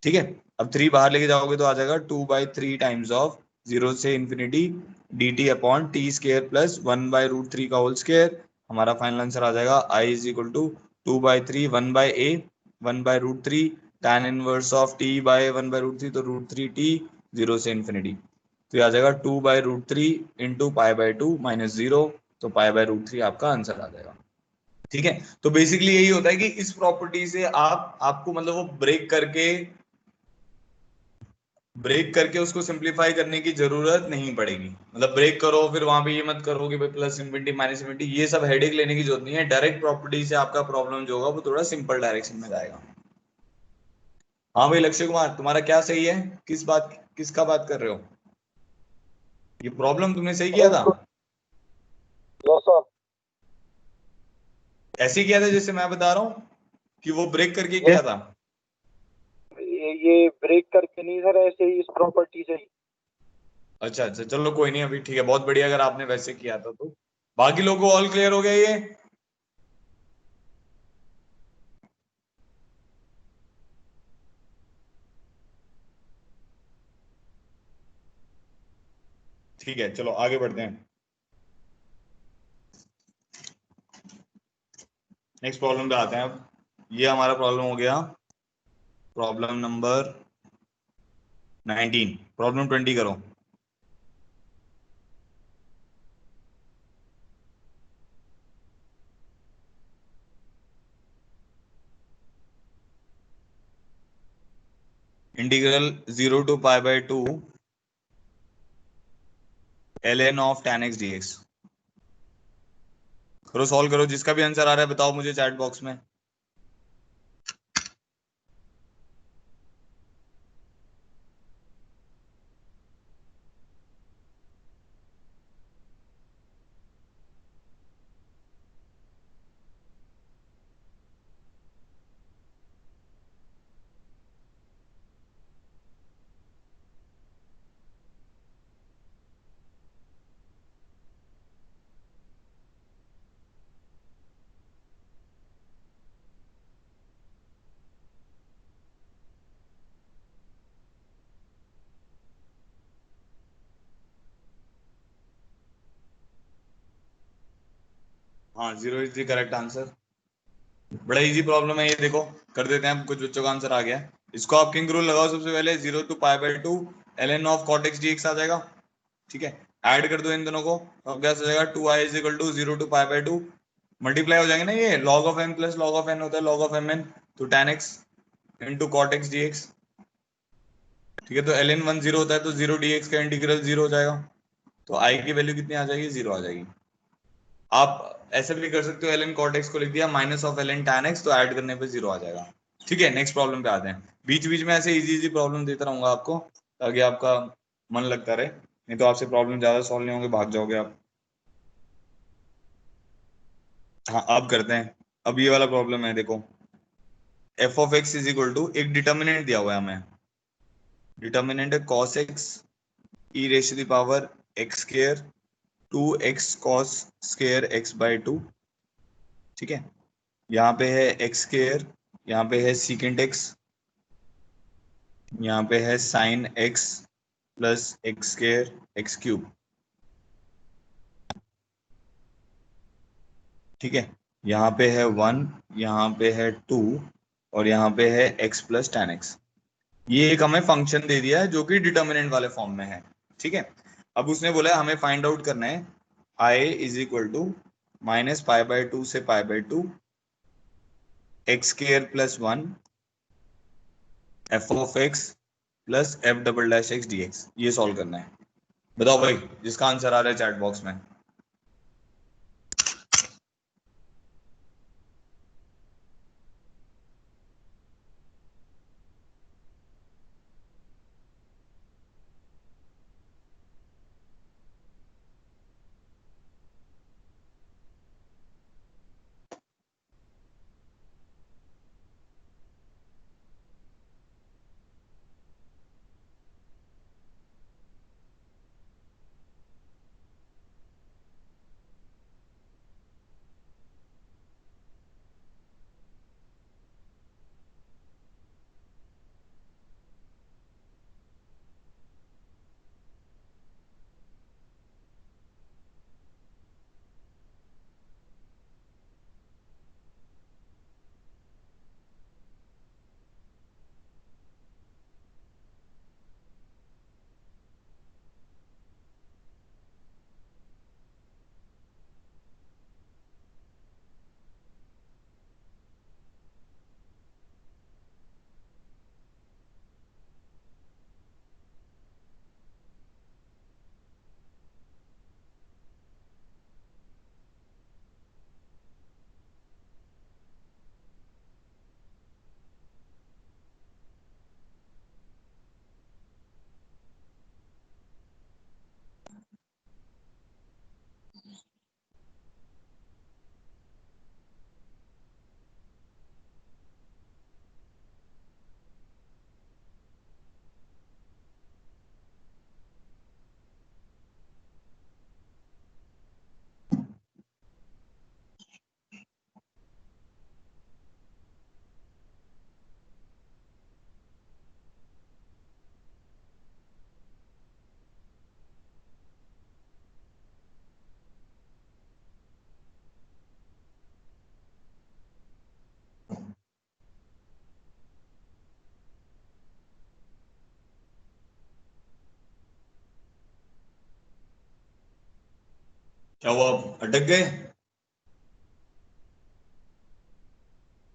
ठीक है, अब 3 बाहर लेके जाओगे तो आ जाएगा 2/3 टाइम्स ऑफ 0 से infinity dt upon t square + 1/√3 का होल स्क्वायर। हमारा फाइनल आंसर आ जाएगा i is equal to 2/3 1/a 1/√3 tan inverse of t by 1/√3, तो √3t 0 से इन्फिनिटी, तो ये आ जाएगा 2/√3 इंटू π/2 - 0, तो π/√3 आपका आंसर आ जाएगा। ठीक है, तो बेसिकली यही होता है कि इस प्रॉपर्टी से आपको मतलब वो ब्रेक करके उसको सिंप्लीफाई करने की जरूरत नहीं पड़ेगी। मतलब ब्रेक करो फिर वहां पे ये मत करो कि भाई प्लस इन्फिनिटी माइनस इन्फिनिटी, ये सब हेडेक लेने की जरूरत नहीं है। डायरेक्ट प्रॉपर्टी से आपका प्रॉब्लम जो होगा वो थोड़ा सिंपल डायरेक्शन में जाएगा। हाँ भाई लक्ष्य कुमार, तुम्हारा क्या सही है, किसका बात कर रहे हो, ये प्रॉब्लम तुमने सही किया था, ऐसे किया था जैसे मैं बता रहा हूँ कि वो ब्रेक करके किया था। ये ब्रेक करके नहीं सर, ऐसे ही इस प्रॉपर्टी से ही। अच्छा अच्छा चलो कोई नहीं, अभी ठीक है, बहुत बढ़िया अगर आपने वैसे किया था तो। बाकी लोगों को ऑल क्लियर हो गया ये, ठीक है चलो आगे बढ़ते हैं। नेक्स्ट प्रॉब्लम पे आते हैं। अब ये हमारा प्रॉब्लम हो गया प्रॉब्लम नंबर 19। प्रॉब्लम 20 करो। Integral 0 to π/2 ln of tan x dx। करो सॉल्व करो, जिसका भी आंसर आ रहा है बताओ मुझे चैट बॉक्स में। हाँ 0 इज द करेक्ट आंसर। बड़ा इजी प्रॉब्लम है ये, देखो कर देते हैं, कुछ बच्चों का आंसर आ गया। इसको आप किंग रूल लगाओ सबसे पहले, 0 to π/2 ln of cot x dx आ जाएगा। ठीक है, ऐड कर दो इन दोनों को, तो अब क्या हो जाएगा 2i = 0 to π/2, मल्टीप्लाई हो जाएंगे ना, ये log of m plus log of n होता है, log of mn, तो tan x into cot x dx। ठीक है, तो ln 1 0 होता है, तो 0 dx का इंटीग्रल 0 हो जाएगा, तो i की वैल्यू कितनी आ जाएगी, 0 आ जाएगी। आप ऐसे भी कर सकते हो, ln cot x को लिख दिया minus of ln tan x, तो ऐड करने पे 0 आ जाएगा। ठीक है, नेक्स्ट प्रॉब्लम पे आते हैं। बीच बीच में ऐसे इजी इजी प्रॉब्लम देता रहूंगा आपको, ताकि आपका मन लगता रहे, नहीं तो आपसे प्रॉब्लम ज्यादा सॉल्व नहीं होंगे, भाग जाओगे आप। हाँ, अब करते हैं। अब ये वाला प्रॉब्लम है, देखो f of x is equal to, एक डिटर्मिनेंट दिया हुआ है हमें, डिटर्मिनेंट है cos x e raise to the power x square 2x cos square x by 2। ठीक है, यहाँ पे है x स्क्वायर, यहाँ पे है सीकेंट x, यहाँ पे है sine x plus x square x cube. ठीक है, यहाँ पे है 1, यहाँ पे है 2, और यहाँ पे है x प्लस tan x। ये एक हमें फंक्शन दे दिया है जो कि डिटर्मिनेंट वाले फॉर्म में है। ठीक है, अब उसने बोला है हमें फाइंड आउट करना है i इज इक्वल टू -π/2 से π/2 x square plus 1 f of x plus f double dash x dx, ये सॉल्व करना है। बताओ भाई, जिसका आंसर आ रहा है चैट बॉक्स में। क्या हुआ, अटक गए?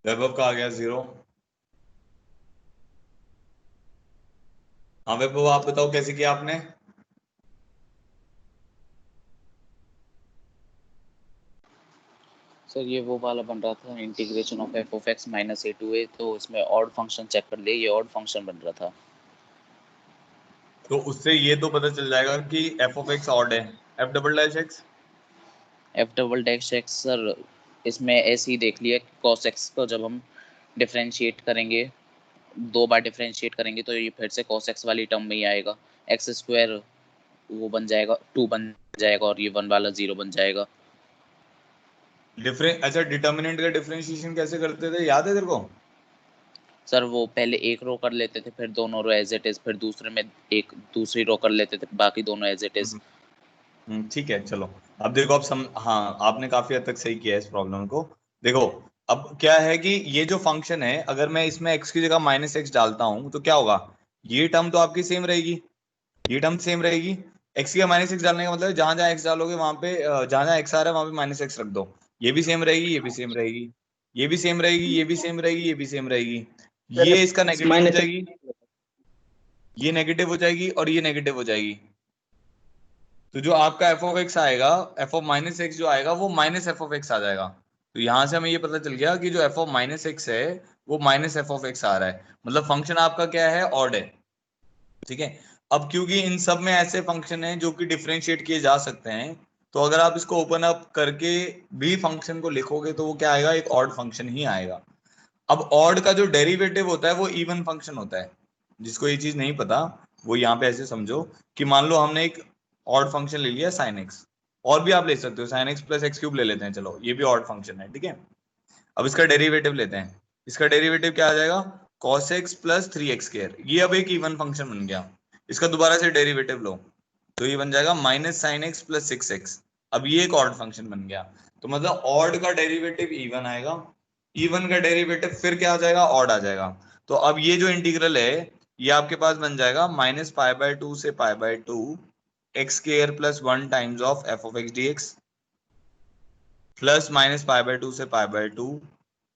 वैभव का आ गया 0। हाँ वैभव, आप बताओ कैसे किया आपने? सर ये वो वाला बन रहा था, integration of F of x minus A to A, तो इसमें ऑड फंक्शन चेक कर लिए, ये ऑड फंक्शन बन रहा था। तो उससे ये तो पता चल जाएगा कि f of x ऑड है। f double dash x, F double dash x sir इसमें ऐसे ही देख लिया, कॉस एक्स को जब हम डिफरेंशिएट करेंगे, 2 बार डिफरेंशिएट करेंगे तो ये फिर से कॉस एक्स वाली टर्म में ही आएगा, एक्स स्क्वायर वो बन जाएगा 2 बन जाएगा, और ये 1 वाला 0 बन जाएगा। अच्छा डिटर्मिनेंट का डिफरेंशिएशन कैसे करते थे, याद है तेरे को? सर वो पहले एक रो कर लेते थे, फिर दोनों रो एज इट इज, फिर दूसरे में एक दूसरी रो कर लेते थे, बाकी दोनों एज इट इज। ठीक है, चलो अब देखो, अब हाँ आपने काफी हद तक सही किया है इस प्रॉब्लम को। देखो अब क्या है कि ये जो फंक्शन है, अगर मैं इसमें x की जगह माइनस एक्स डालता हूं तो क्या होगा, ये टर्म तो आपकी सेम रहेगी, ये टर्म सेम रहेगी। x की जगह माइनस एक्स डालने का मतलब जहां जहां x डालोगे वहां पे जहां जहां x आ रहा है वहां पे माइनस एक्स रख दो। ये भी सेम रहेगी, ये भी सेम रहेगी, ये भी सेम रहेगी, ये भी सेम रहेगी, ये भी सेम रहेगी। ये इसका नेगेटिव हो माइनस जाएगी, ये नेगेटिव हो जाएगी और ये नेगेटिव हो जाएगी। तो जो आपका एफ ऑफ एक्स आएगा, एफ ऑफ माइनस एक्स जो आएगा वो माइनस एफ ऑफ एक्स आ जाएगा। तो यहां से हमें ये पता चल गया कि जो एफ ऑफ माइनस एक्स है वो माइनस एफ ऑफ एक्स आ रहा है, मतलब फंक्शन आपका क्या है, ऑड है। ठीक है। अब क्योंकि इन सब में ऐसे फंक्शन हैं जो कि डिफरेंशिएट किए जा सकते हैं, तो अगर आप इसको ओपन अप करके भी फंक्शन को लिखोगे तो वो क्या आएगा, एक ऑड फंक्शन ही आएगा। अब ऑड का जो डेरिवेटिव होता है वो इवन फंक्शन होता है। जिसको ये चीज नहीं पता वो यहाँ पे ऐसे समझो कि मान लो हमने एक ऑड फंक्शन ले लिया साइन एक्स, और भी आप ले सकते हो, sine x plus x cube ले लेते हैं, चलो ये भी ऑड फंक्शन है, ठीक है। अब इसका डेरिवेटिव लेते हैं, इसका डेरिवेटिव क्या आ जाएगा, cos x plus three x square, ये अब एक इवन फंक्शन बन गया। इसका दोबारा से डेरिवेटिव लो तो ये बन जाएगा minus sine x plus six x, अब ये एक ऑड फंक्शन बन गया। तो मतलब ऑड का डेरिवेटिव इवन आएगा, इवन का डेरिवेटिव फिर क्या आ जाएगा, ऑड आ जाएगा। तो अब ये जो इंटीग्रल है ये आपके पास बन जाएगा माइनस पाई बाय टू से pi by two X square plus one times of F of x D X plus minus pi by two से pi by two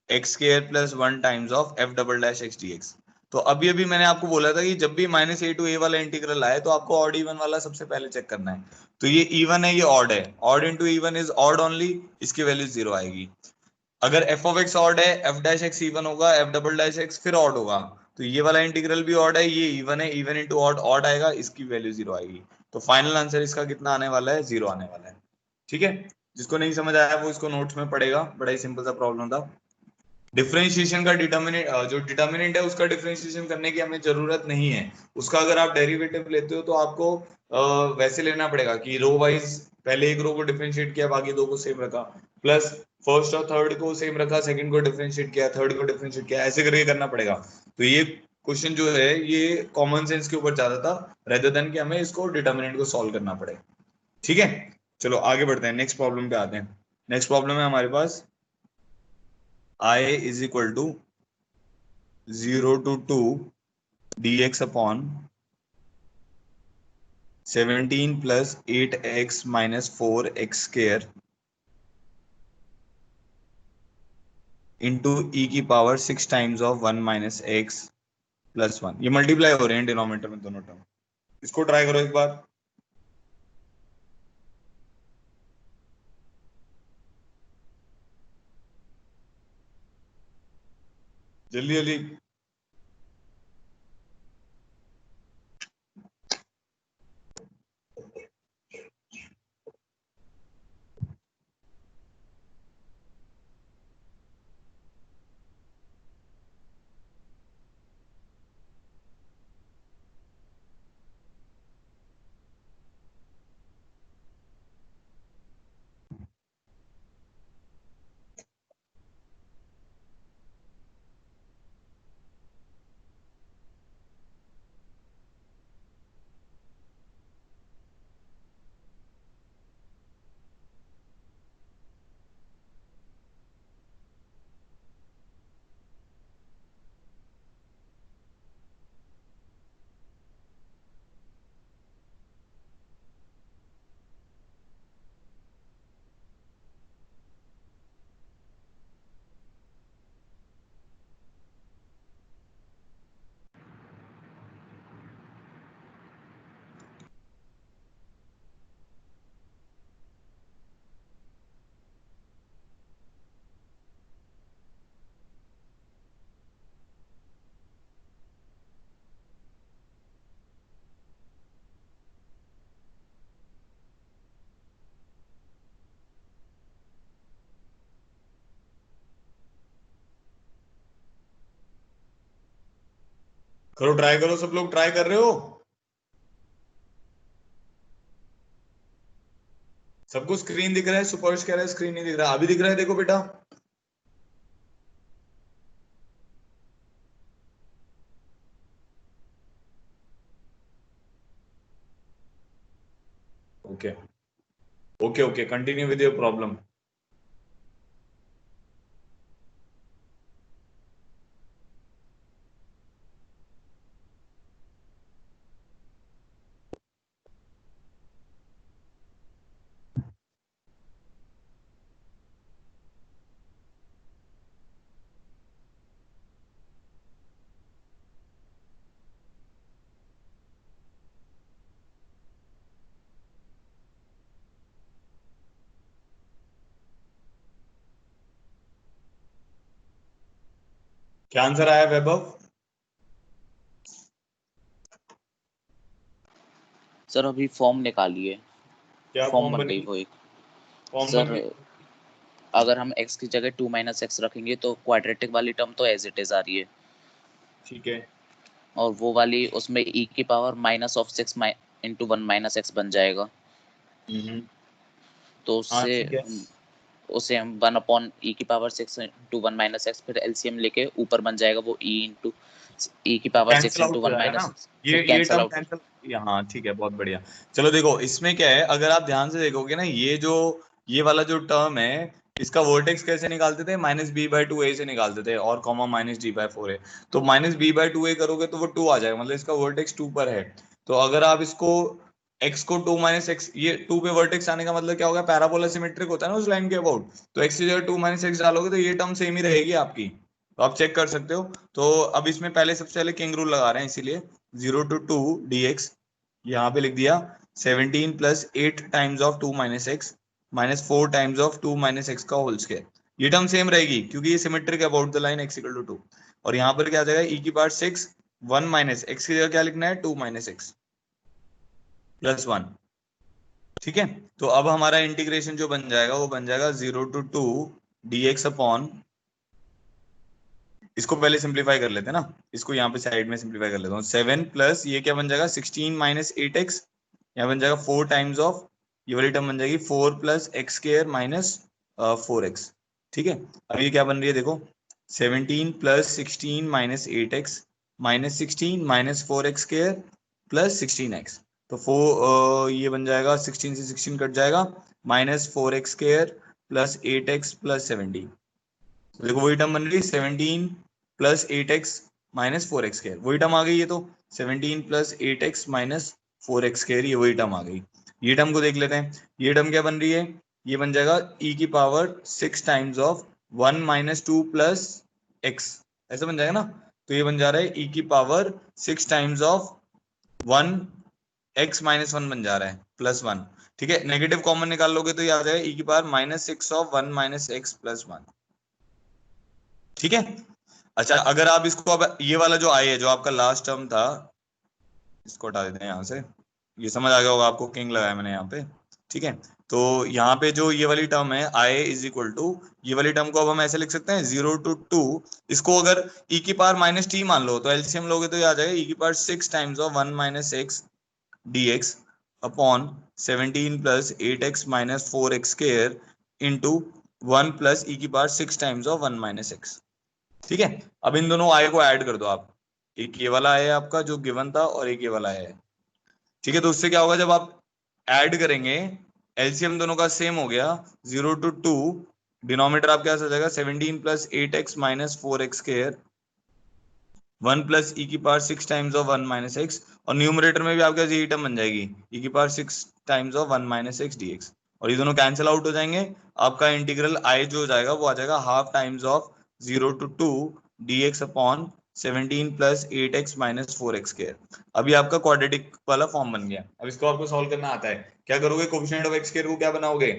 X square plus one times of F double dash X D X. तो अभी अभी मैंने आपको बोला था कि जब भी माइनस ए टू ए वाला इंटीग्रल आए तो आपको ऑड इवन वाला सबसे पहले चेक करना है। तो ये इवन है, ये ऑड है, odd into even is odd only, इसकी वैल्यू जीरो आएगी। अगर एफ ऑफ एक्स ऑड है, एफ डैश एक्स इवन होगा, एफ डबल डैश एक्स फिर ऑड होगा। तो ये वाला इंटीग्रल भी ऑड है, ये इवन है, इवन इंटू ऑड ऑड आएगा, इसकी वैल्यू जीरो आएगी। तो फाइनल आंसर इसका कितना आने वाला है, जीरो आने वाला है। ठीक है। जिसको नहीं समझ आया वो इसको नोट्स में पढ़ेगा, बड़ा ही सिंपल सा प्रॉब्लम था। डिफरेंशिएशन का डिटर्मिनेंट, जो डिटर्मिनेंट है उसका डिफरेंशिएशन करने की हमें जरूरत नहीं है। उसका अगर आप डेरिवेटिव लेते हो तो आपको वैसे लेना पड़ेगा कि रो वाइज पहले एक रो को डिफरेंशिएट किया, बाकी दो को सेम रखा, प्लस फर्स्ट और थर्ड को सेम रखा, सेकंड को डिफरेंशिएट किया, थर्ड को डिफरेंशिएट किया, ऐसे करके करना पड़ेगा। तो ये क्वेश्चन जो है ये कॉमन सेंस के ऊपर ज्यादा था, रेदर देन कि हमें इसको डिटर्मिनेंट को सॉल्व करना पड़े। ठीक है। चलो आगे बढ़ते हैं, नेक्स्ट प्रॉब्लम पे आते हैं। नेक्स्ट प्रॉब्लम है हमारे पास I is equal to 0 to 2 dx upon 17 plus 8x minus 4x square into e की power 6 times of 1 minus x plus 1। ये मल्टीप्लाई हो रहे हैं डिनोमिनेटर में दोनों टर्म। इसको ट्राई करो एक बार। जल्दी जल्दी। करो, ट्राई करो, सब लोग ट्राई कर रहे हो? सबको स्क्रीन दिख रहा है? सुपर्श कह रहा है स्क्रीन नहीं दिख रहा, अभी दिख रहा है, देखो बेटा। Okay okay okay, continue with your problem. क्या आंसर आया वैभव? सर अभी फॉर्म निकालिए, क्या फॉर्म फॉर्म बन गई बनी? वो एक। फॉर्म बन सर गई? अगर हम x की जगह 2 - x रखेंगे तो क्वाड्रेटिक वाली टर्म तो एज इट इज आ रही है, ठीक है। और वो वाली उसमें e की पावर -6 × 1 - x बन जाएगा। तो हाँ उससे ठीक है। उसे हम 1/e की पावर 6 × 1 - x, फिर एलसीएम लेके ऊपर बन जाएगा वो e की पावर 6 कैंसिल × आउट हो 1 जाएगा - ना, 6, फिर ये कैंसल टर्म आउट। कैंसिल। हाँ ठीक है, बहुत बढ़िया। चलो देखो इसमें क्या है, अगर आप ध्यान से देखोगे ना, ये वाला जो टर्म है, इसका वर्टेक्स कैसे निकालते थे? -b/2a से निकालते थे, और कॉमा -d/4a। तो -b/2a करोगे तो वो 2 आ जाएगा, मतलब इसका वर्टेक्स 2 पर है। तो अगर आप इसको x को 2 - x, ये 2 पे वर्टेक्स आने का मतलब क्या होगा? पैराबोला सिमेट्रिक होता है ना उस लाइन के अबाउट। तो x की जगह 2 - x डालोगे तो ये टर्म सेम ही रहेगी आपकी, तो आप चेक कर सकते हो। तो अब इसमें पहले सबसे पहले किंग रूल लगा रहे हैं, इसीलिए 0 to 2 dx यहाँ पे लिख दिया 17 + 8 times of 2 - x -4 times of 2 - x का होल स्क्वायर। ये टर्म सेम रहेगी क्योंकि ये symmetric about the line x = 2। और यहाँ पर क्या आ जाएगा? e की पावर 6 1 - x की जगह क्या लिखना है? 2 - x + 1। ठीक है, तो अब हमारा इंटीग्रेशन जो बन जाएगा वो बन जाएगा 0 to 2 dx अपॉन, इसको पहले सिंप्लीफाई कर लेते हैं ना, इसको यहाँ पे साइड में सिंप्लीफाई कर लेता हूँ। 7 प्लस ये क्या बन जाएगा? 16 - 8x, यहाँ बन जाएगा 4 टाइम्स ऑफ, ये वाली टर्म बन जाएगी 4 + x² - 4x। ठीक है, अब ये क्या बन रही है देखो, 17 + 16 - 8x -16 - 4x² + 16x। तो ये बन जाएगा 16 से 16 कट जाएगा, -4x² + 8x + 17। देखो वही टर्म बन रही है 17 + 8x - 4x², वही टर्म आ गई। ये तो 17 + 8x - 4x², ये वही टर्म आ गई। ये टर्म को देख लेते हैं, ये टर्म क्या बन रही है? ये बन जाएगा e की पावर 6 टाइम्स ऑफ 1 - 2 + x, ऐसा बन जाएगा ना। तो ये बन जा रहा है e की पावर 6 टाइम्स ऑफ 1 x - 1 बन जा रहा है, +1। ठीक है, नेगेटिव कॉमन निकाल लोगे तो ये आ जाएगा e की पावर -6 ऑफ 1 - x + 1। ठीक है, अच्छा अगर आप इसको, अब ये वाला जो आई है, जो आपका लास्ट टर्म था, इसको हटा देते हैं यहाँ से। ये समझ आ गया होगा आपको, किंग लगाया मैंने यहाँ पे। ठीक है, तो यहाँ पे जो ये वाली टर्म है आई = ये वाली टर्म को अब हम ऐसे लिख सकते हैं 0 to 2, इसको अगर e की पावर -t मान लो तो एलसीएम लोगे तो ये आ जाएगा e की power 6 times of 1 - x dx upon 17 + 8x - 4x² into 1 + e की पावर 6 टाइम्स ऑफ 1 - x। ठीक है, अब इन दोनों आय को ऐड कर दो आप, एक ये वाला है आपका जो गिवन था और एक ये वाला है। ठीक है, तो उससे क्या होगा, जब आप ऐड करेंगे एलसीएम दोनों का सेम हो गया, 0 to 2, डिनोमिनेटर आप क्या आ जाएगा 17 + 8x - 4x², 1 + e की पावर 6 टाइम्स ऑफ 1 - x, और न्यूमरेटर में भी आपका यही टर्म बन जाएगी e की power 6 times of 1 - x dx, और ये दोनों कैंसिल आउट हो जाएंगे। आपका इंटीग्रल आई जो हो जाएगा वो आ जाएगा half times of 0 to 2 dx upon 17 + 8x - 4x²। अभी आपका क्वाड्रेटिक वाला फॉर्म बन गया। अब इसको आपको सॉल्व करना आता है, क्या करोगे? कोफिशिएंट ऑफ x² को क्या बनाओगे?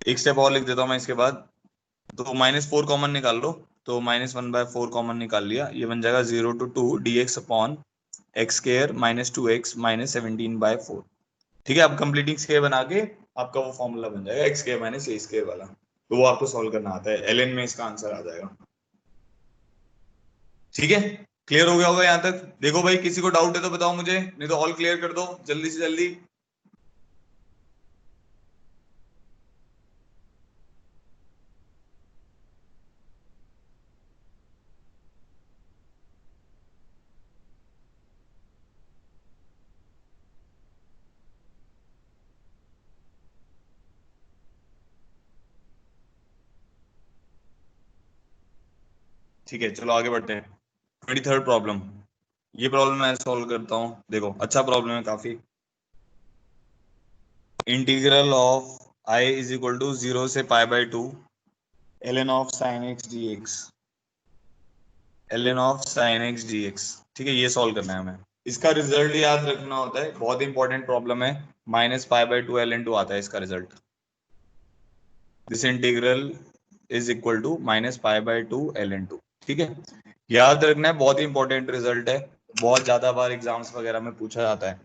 एक स्टेप और लिख देता हूं मैं इसके बाद, तो -4 कॉमन निकाल लो, तो -1/4 कॉमन निकाल लिया, ये बन जाएगा 0 to 2 dx upon x² - 2x - 17/4। ठीक है, अब कंप्लीटिंग स्क्वायर बना के आपका वो फॉर्मूला बन जाएगा x² - a² वाला, तो वो आपको सॉल्व करना आता है, ln में इसका आंसर आ जाएगा। ठीक है, क्लियर हो गया होगा यहाँ तक? देखो भाई, किसी को डाउट है तो बताओ मुझे, नहीं तो ऑल क्लियर कर दो जल्दी से जल्दी। ठीक है, चलो आगे बढ़ते हैं। 23rd प्रॉब्लम, ये प्रॉब्लम मैं सॉल्व करता हूँ। देखो अच्छा प्रॉब्लम है काफी। इंटीग्रल ऑफ i = 0 से π/2 ln of sin x dx, ln of sin x dx। ठीक है, ये सॉल्व करना है हमें। इसका रिजल्ट याद रखना होता है, बहुत इंपॉर्टेंट प्रॉब्लम है। -π/2 ln2 आता है इसका result. This integral is equal to -π/2 ln2। ठीक है, याद रखना है, बहुत ही इंपॉर्टेंट रिजल्ट है, बहुत ज्यादा बार एग्जाम्स वगैरह में पूछा जाता है।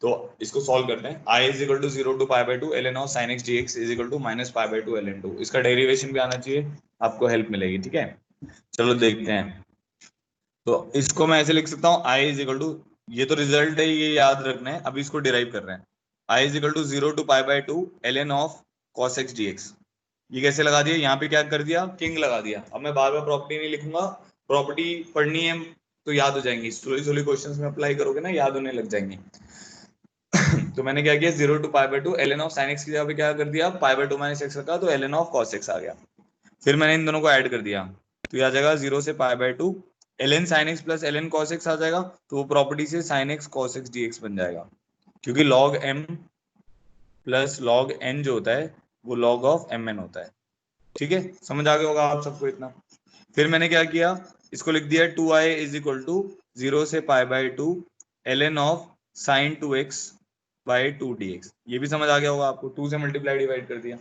तो इसको सॉल्व करते हैं। I is equal to 0 to pi by 2 ln of sin x dx is equal to minus pi by 2 ln 2। इसका डेरिवेशन भी आना चाहिए, आपको हेल्प मिलेगी। ठीक है, चलो देखते हैं। तो इसको मैं ऐसे लिख सकता हूँ, I इज इक्वल टू, ये तो रिजल्ट है, ये याद रखना है। अभी इसको डिराइव कर रहे हैं। I is equal to 0 to pi by 2 ln of cos x dx। ये कैसे लगा दिया, यहाँ पे क्या कर दिया, किंग लगा दिया। अब मैं बार बार प्रॉपर्टी नहीं लिखूंगा, प्रॉपर्टी पढ़नी है तो याद हो जाएंगी, स्लोली स्लोली क्वेश्चंस में अप्लाई करोगे ना, याद होने लग जाएंगे। तो मैंने क्या किया, 0 to pi by 2 ln of sin x की जगह पे क्या कर दिया, पाई बाई 2 माइनस x रखा, तो ln ऑफ cos x आ गया। फिर मैंने इन दोनों को ऐड कर दिया, तो ये आ जाएगा 0 से पाई by 2 ln sin x plus ln cos x आ जाएगा। तो वो प्रॉपर्टी से sin x cos x dx बन जाएगा, क्योंकि log m plus log n जो होता है वो log ऑफ mn होता है। ठीक है, समझ आ गया होगा आप सबको इतना। फिर मैंने क्या किया, इसको लिख दिया 2i इज इक्वल टू 0 से पाई by 2 ln of sin 2x by 2 dx। ये भी समझ आ गया होगा आपको, 2 से मल्टीप्लाई डिवाइड कर दिया।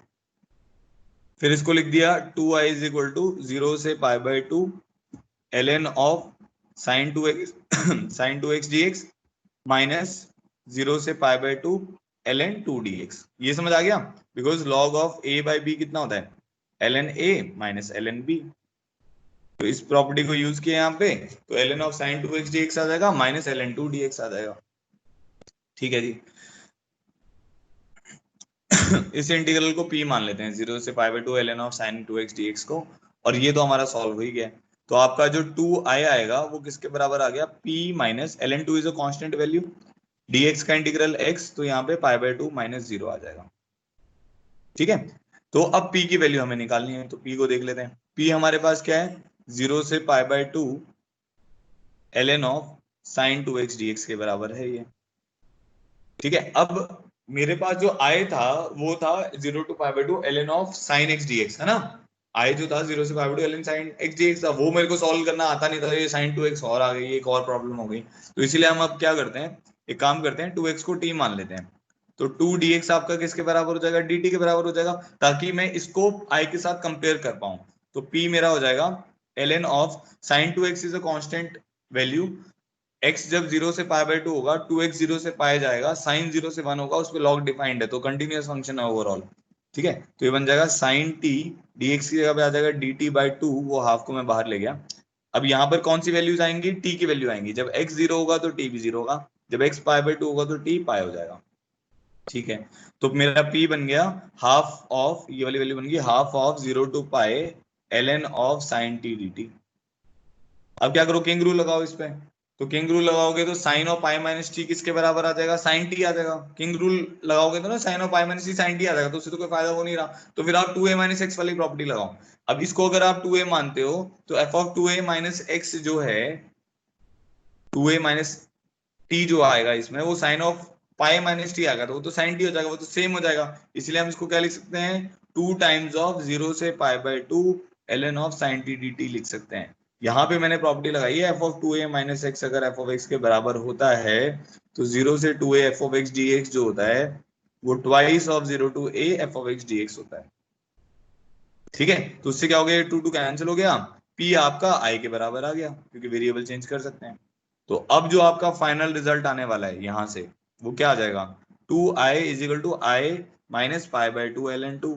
फिर इसको लिख दिया 2i इज इक्वल टू 0 से पाई by 2 ln of sin 2x sin 2x dx minus 0 से पाई बाई 2 ln 2 dx। ये समझ आ गया, because log of a by b कितना होता है, ln a minus ln b। तो इस प्रॉपर्टी को यूज किया यहाँ पे, तो ln of sin 2x dx आ जाएगा माइनस ln 2 dx आ जाएगा। ठीक है जी। इस इंटीग्रल को p मान लेते हैं, 0 से पाई by 2 ln of sin 2x dx को, और ये तो हमारा सॉल्व हो ही गया। तो आपका जो 2i आएगा वो किसके बराबर आ गया, p minus ln 2 is a constant value, dx का इंटीग्रल x, तो यहाँ पे पाई बाई 2 माइनस 0 आ जाएगा। ठीक है, तो अब p की वैल्यू हमें निकालनी है, तो p को देख लेते हैं। p हमारे पास क्या है, 0 से पाई by 2 ln of sin 2x dx के बराबर है ये। ठीक है, अब मेरे पास जो i था वो था 0 to pi by 2 ln of sin x dx, है ना। i जो था 0 से पाई by 2 ln sin x dx था, वो मेरे को सॉल्व करना आता नहीं था, ये sin 2x और आ गई, एक और प्रॉब्लम हो गई। तो इसीलिए हम अब क्या करते हैं, एक काम करते हैं, 2x को t मान लेते हैं। तो 2 dx आपका किसके बराबर हो जाएगा, dt के बराबर हो जाएगा, ताकि मैं इसको i के साथ कंपेयर कर पाऊं। तो p मेरा हो जाएगा ln of sin 2x is a constant value, x जब 0 से पाई बाई 2 होगा, 2x 0 से पाई जाएगा, sin 0 से 1 होगा, उस पे log डिफाइंड है, तो कंटिन्यूअस फंक्शन है ओवरऑल। ठीक है, तो ये बन जाएगा sin t, dx की जगह पे आ जाएगा dt बाई 2, वो हाफ को मैं बाहर ले गया। अब यहाँ पर कौन सी वैल्यूज आएंगी, t की वैल्यू आएंगी। जब x 0 होगा तो t भी 0 होगा, जब x पाई बाई 2 होगा तो t पाई हो जाएगा। ठीक है, तो मेरा p बन गया हाफ ऑफ, ये वाली वैल्यू बन गई half of 0 to pi ln of sin t dt। अब क्या करो, किंग रूल लगाओ इस पे। तो किंग रूल लगाओगे तो sine of pi minus t किसके बराबर आ जाएगा, साइन टी आ जाएगा। किंग रूल लगाओगे तो ना sine of pi minus T sine T आ जाएगा, तो उससे तो कोई फायदा हो नहीं रहा। तो फिर आप 2a माइनस एक्स वाली प्रॉपर्टी लगाओ। अब इसको अगर आप 2a मानते हो तो f of 2a minus x जो है, 2a माइनस टी जो आएगा इसमें, वो sine of pi minus t आएगा, तो वो तो साइन टी हो जाएगा, वो तो सेम हो जाएगा। इसलिए हम इसको क्या लिख सकते हैं, 2 टाइम्स ऑफ 0 से पाई by 2 ln of sine t D T लिख सकते हैं। यहाँ पे मैंने प्रॉपर्टी लगाई है f of 2a minus x अगर f ऑफ x के बराबर होता है, तो 0 से 2a f of x dx जो होता है वो twice of 0 to a f of x dx होता है। ठीक है, तो उससे क्या हो गया, 2 2 कैंसिल हो गया, p आपका i के बराबर आ गया, क्योंकि वेरिएबल चेंज कर सकते हैं। तो अब जो आपका फाइनल रिजल्ट आने वाला है यहाँ से, वो क्या आ जाएगा, 2i is equal to i minus pi by 2 ln 2।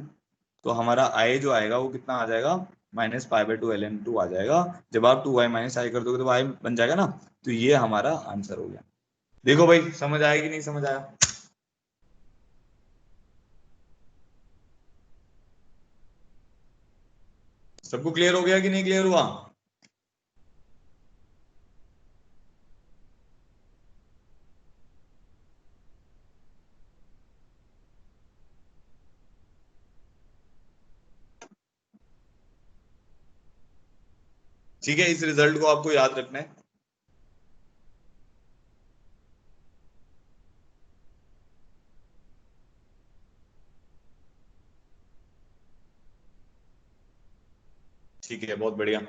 तो हमारा i जो आएगा वो कितना आ जाएगा, माइनस पाई बाई 2 ln 2 आ जाएगा। जब आप 2i माइनस i कर दोगे तो y बन जाएगा ना, तो ये हमारा आंसर हो गया। देखो भाई, समझ आया कि नहीं समझ आया, सबको क्लियर हो गया कि नहीं क्लियर हुआ। ठीक है, इस रिजल्ट को आपको याद रखना है। ठीक है, बहुत बढ़िया।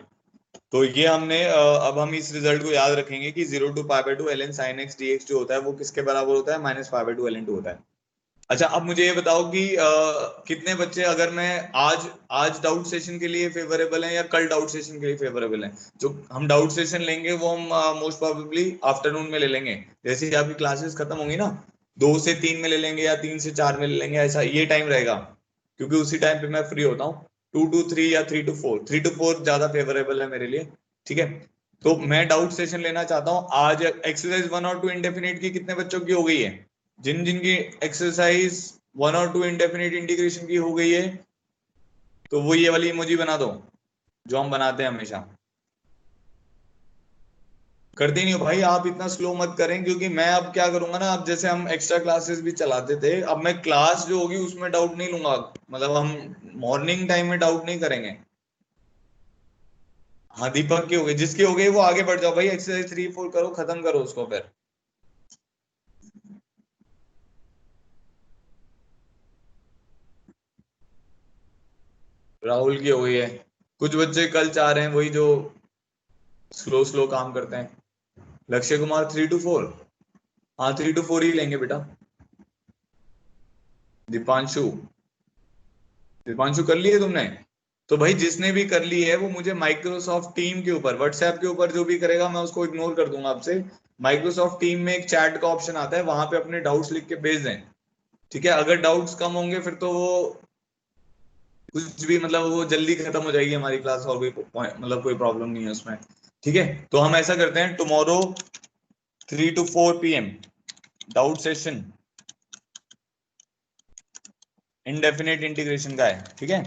तो ये हमने अब हम इस रिजल्ट को याद रखेंगे कि 0 to pi by 2 ln sin x dx जो होता है वो किसके बराबर होता है, माइनस पाई बाई 2 ln 2 होता है। अच्छा अब मुझे ये बताओ कि कितने बच्चे, अगर मैं आज डाउट सेशन के लिए फेवरेबल हैं या कल डाउट सेशन के लिए फेवरेबल हैं? जो हम डाउट सेशन लेंगे वो हम मोस्ट प्रोबेबली आफ्टरनून में ले लेंगे, जैसे ही आपकी क्लासेस खत्म होंगी ना, 2 से 3 में ले लेंगे या 3 से 4 में ले लेंगे, ऐसा ये टाइम रहेगा, क्योंकि उसी टाइम पे मैं फ्री होता हूँ। 2 to 3 या 3 to 4, 3 to 4 ज्यादा फेवरेबल है मेरे लिए। ठीक है, तो मैं डाउट सेशन लेना चाहता हूँ आज। एक्सरसाइज 1 और 2 इंडेफिनिट की कितने बच्चों की हो गई है? जिन जिनकी एक्सरसाइज 1 और 2 इंडेफिनिट इंटीग्रेशन की हो गई है तो वो ये वाली इमोजी बना दो जो हम बनाते हैं हमेशा। करते नहीं हो भाई, आप इतना स्लो मत करें, क्योंकि मैं अब क्या करूंगा ना, अब जैसे हम एक्स्ट्रा क्लासेस भी चलाते थे, अब मैं क्लास जो होगी उसमें डाउट नहीं लूंगा, मतलब हम मॉर्निंग टाइम में डाउट नहीं करेंगे। हाँ दीपक की हो गई, जिसकी हो गई वो आगे बढ़ जाओ भाई, एक्सरसाइज 3 4 करो, खत्म करो उसको फिर। राहुल की हो गई है। कुछ बच्चे कल चाह रहे हैं वही जो स्लो स्लो काम करते हैं। लक्ष्य कुमार 3 to 4, हाँ 3 to 4 ही लेंगे बेटा। दीपांशु, दीपांशु कर लिए तुमने? तो भाई जिसने भी कर ली है वो मुझे माइक्रोसॉफ्ट टीम के ऊपर, व्हाट्सएप के ऊपर जो भी करेगा मैं उसको इग्नोर कर दूंगा आपसे। माइक्रोसॉफ्ट टीम में एक चैट का ऑप्शन आता है, वहां पे अपने डाउट्स लिख के भेज दें। ठीक है, अगर डाउट्स कम होंगे फिर तो वो कुछ भी, मतलब वो जल्दी खत्म हो जाएगी हमारी क्लास, और कोई मतलब कोई प्रॉब्लम नहीं है उसमें। ठीक है, तो हम ऐसा करते हैं, tomorrow 3 to 4 PM doubt session indefinite integration का है। ठीक है,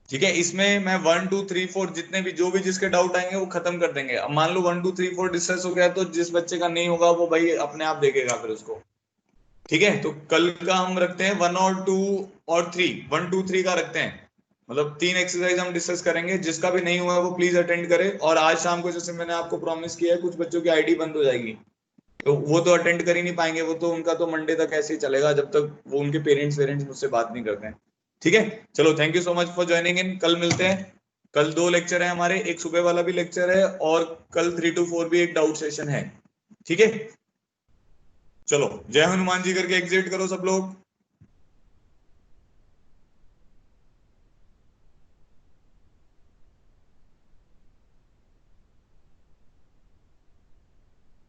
ठीक है, इसमें मैं 1 2 3 4 जितने भी जो भी जिसके डाउट आएंगे वो खत्म कर देंगे। अब मान लो 1 2 3 4 डिस्कस हो गया तो जिस बच्चे का नहीं होगा वो भाई अपने आप देखेगा फिर उसको। ठीक है, तो कल का हम रखते हैं 1 और 2 और 3, 1 2 3 का रखते हैं, मतलब 3 एक्सरसाइज हम डिस्कस करेंगे। जिसका भी नहीं हुआ है वो प्लीज अटेंड करे। और आज शाम को जैसे मैंने आपको प्रॉमिस किया है, कुछ बच्चों की आईडी बंद हो जाएगी तो वो तो अटेंड कर ही नहीं पाएंगे, वो तो उनका तो मंडे तक ऐसे ही चलेगा जब तक वो उनके पेरेंट्स मुझसे बात नहीं करते हैं। ठीक है, चलो thank you so much for joining in. कल मिलते हैं। कल 2 लेक्चर है हमारे, एक सुबह वाला भी लेक्चर है और कल 3 to 4 भी एक डाउट सेशन है। ठीक है, चलो जय हनुमान जी करके एग्जिट करो सब लोग।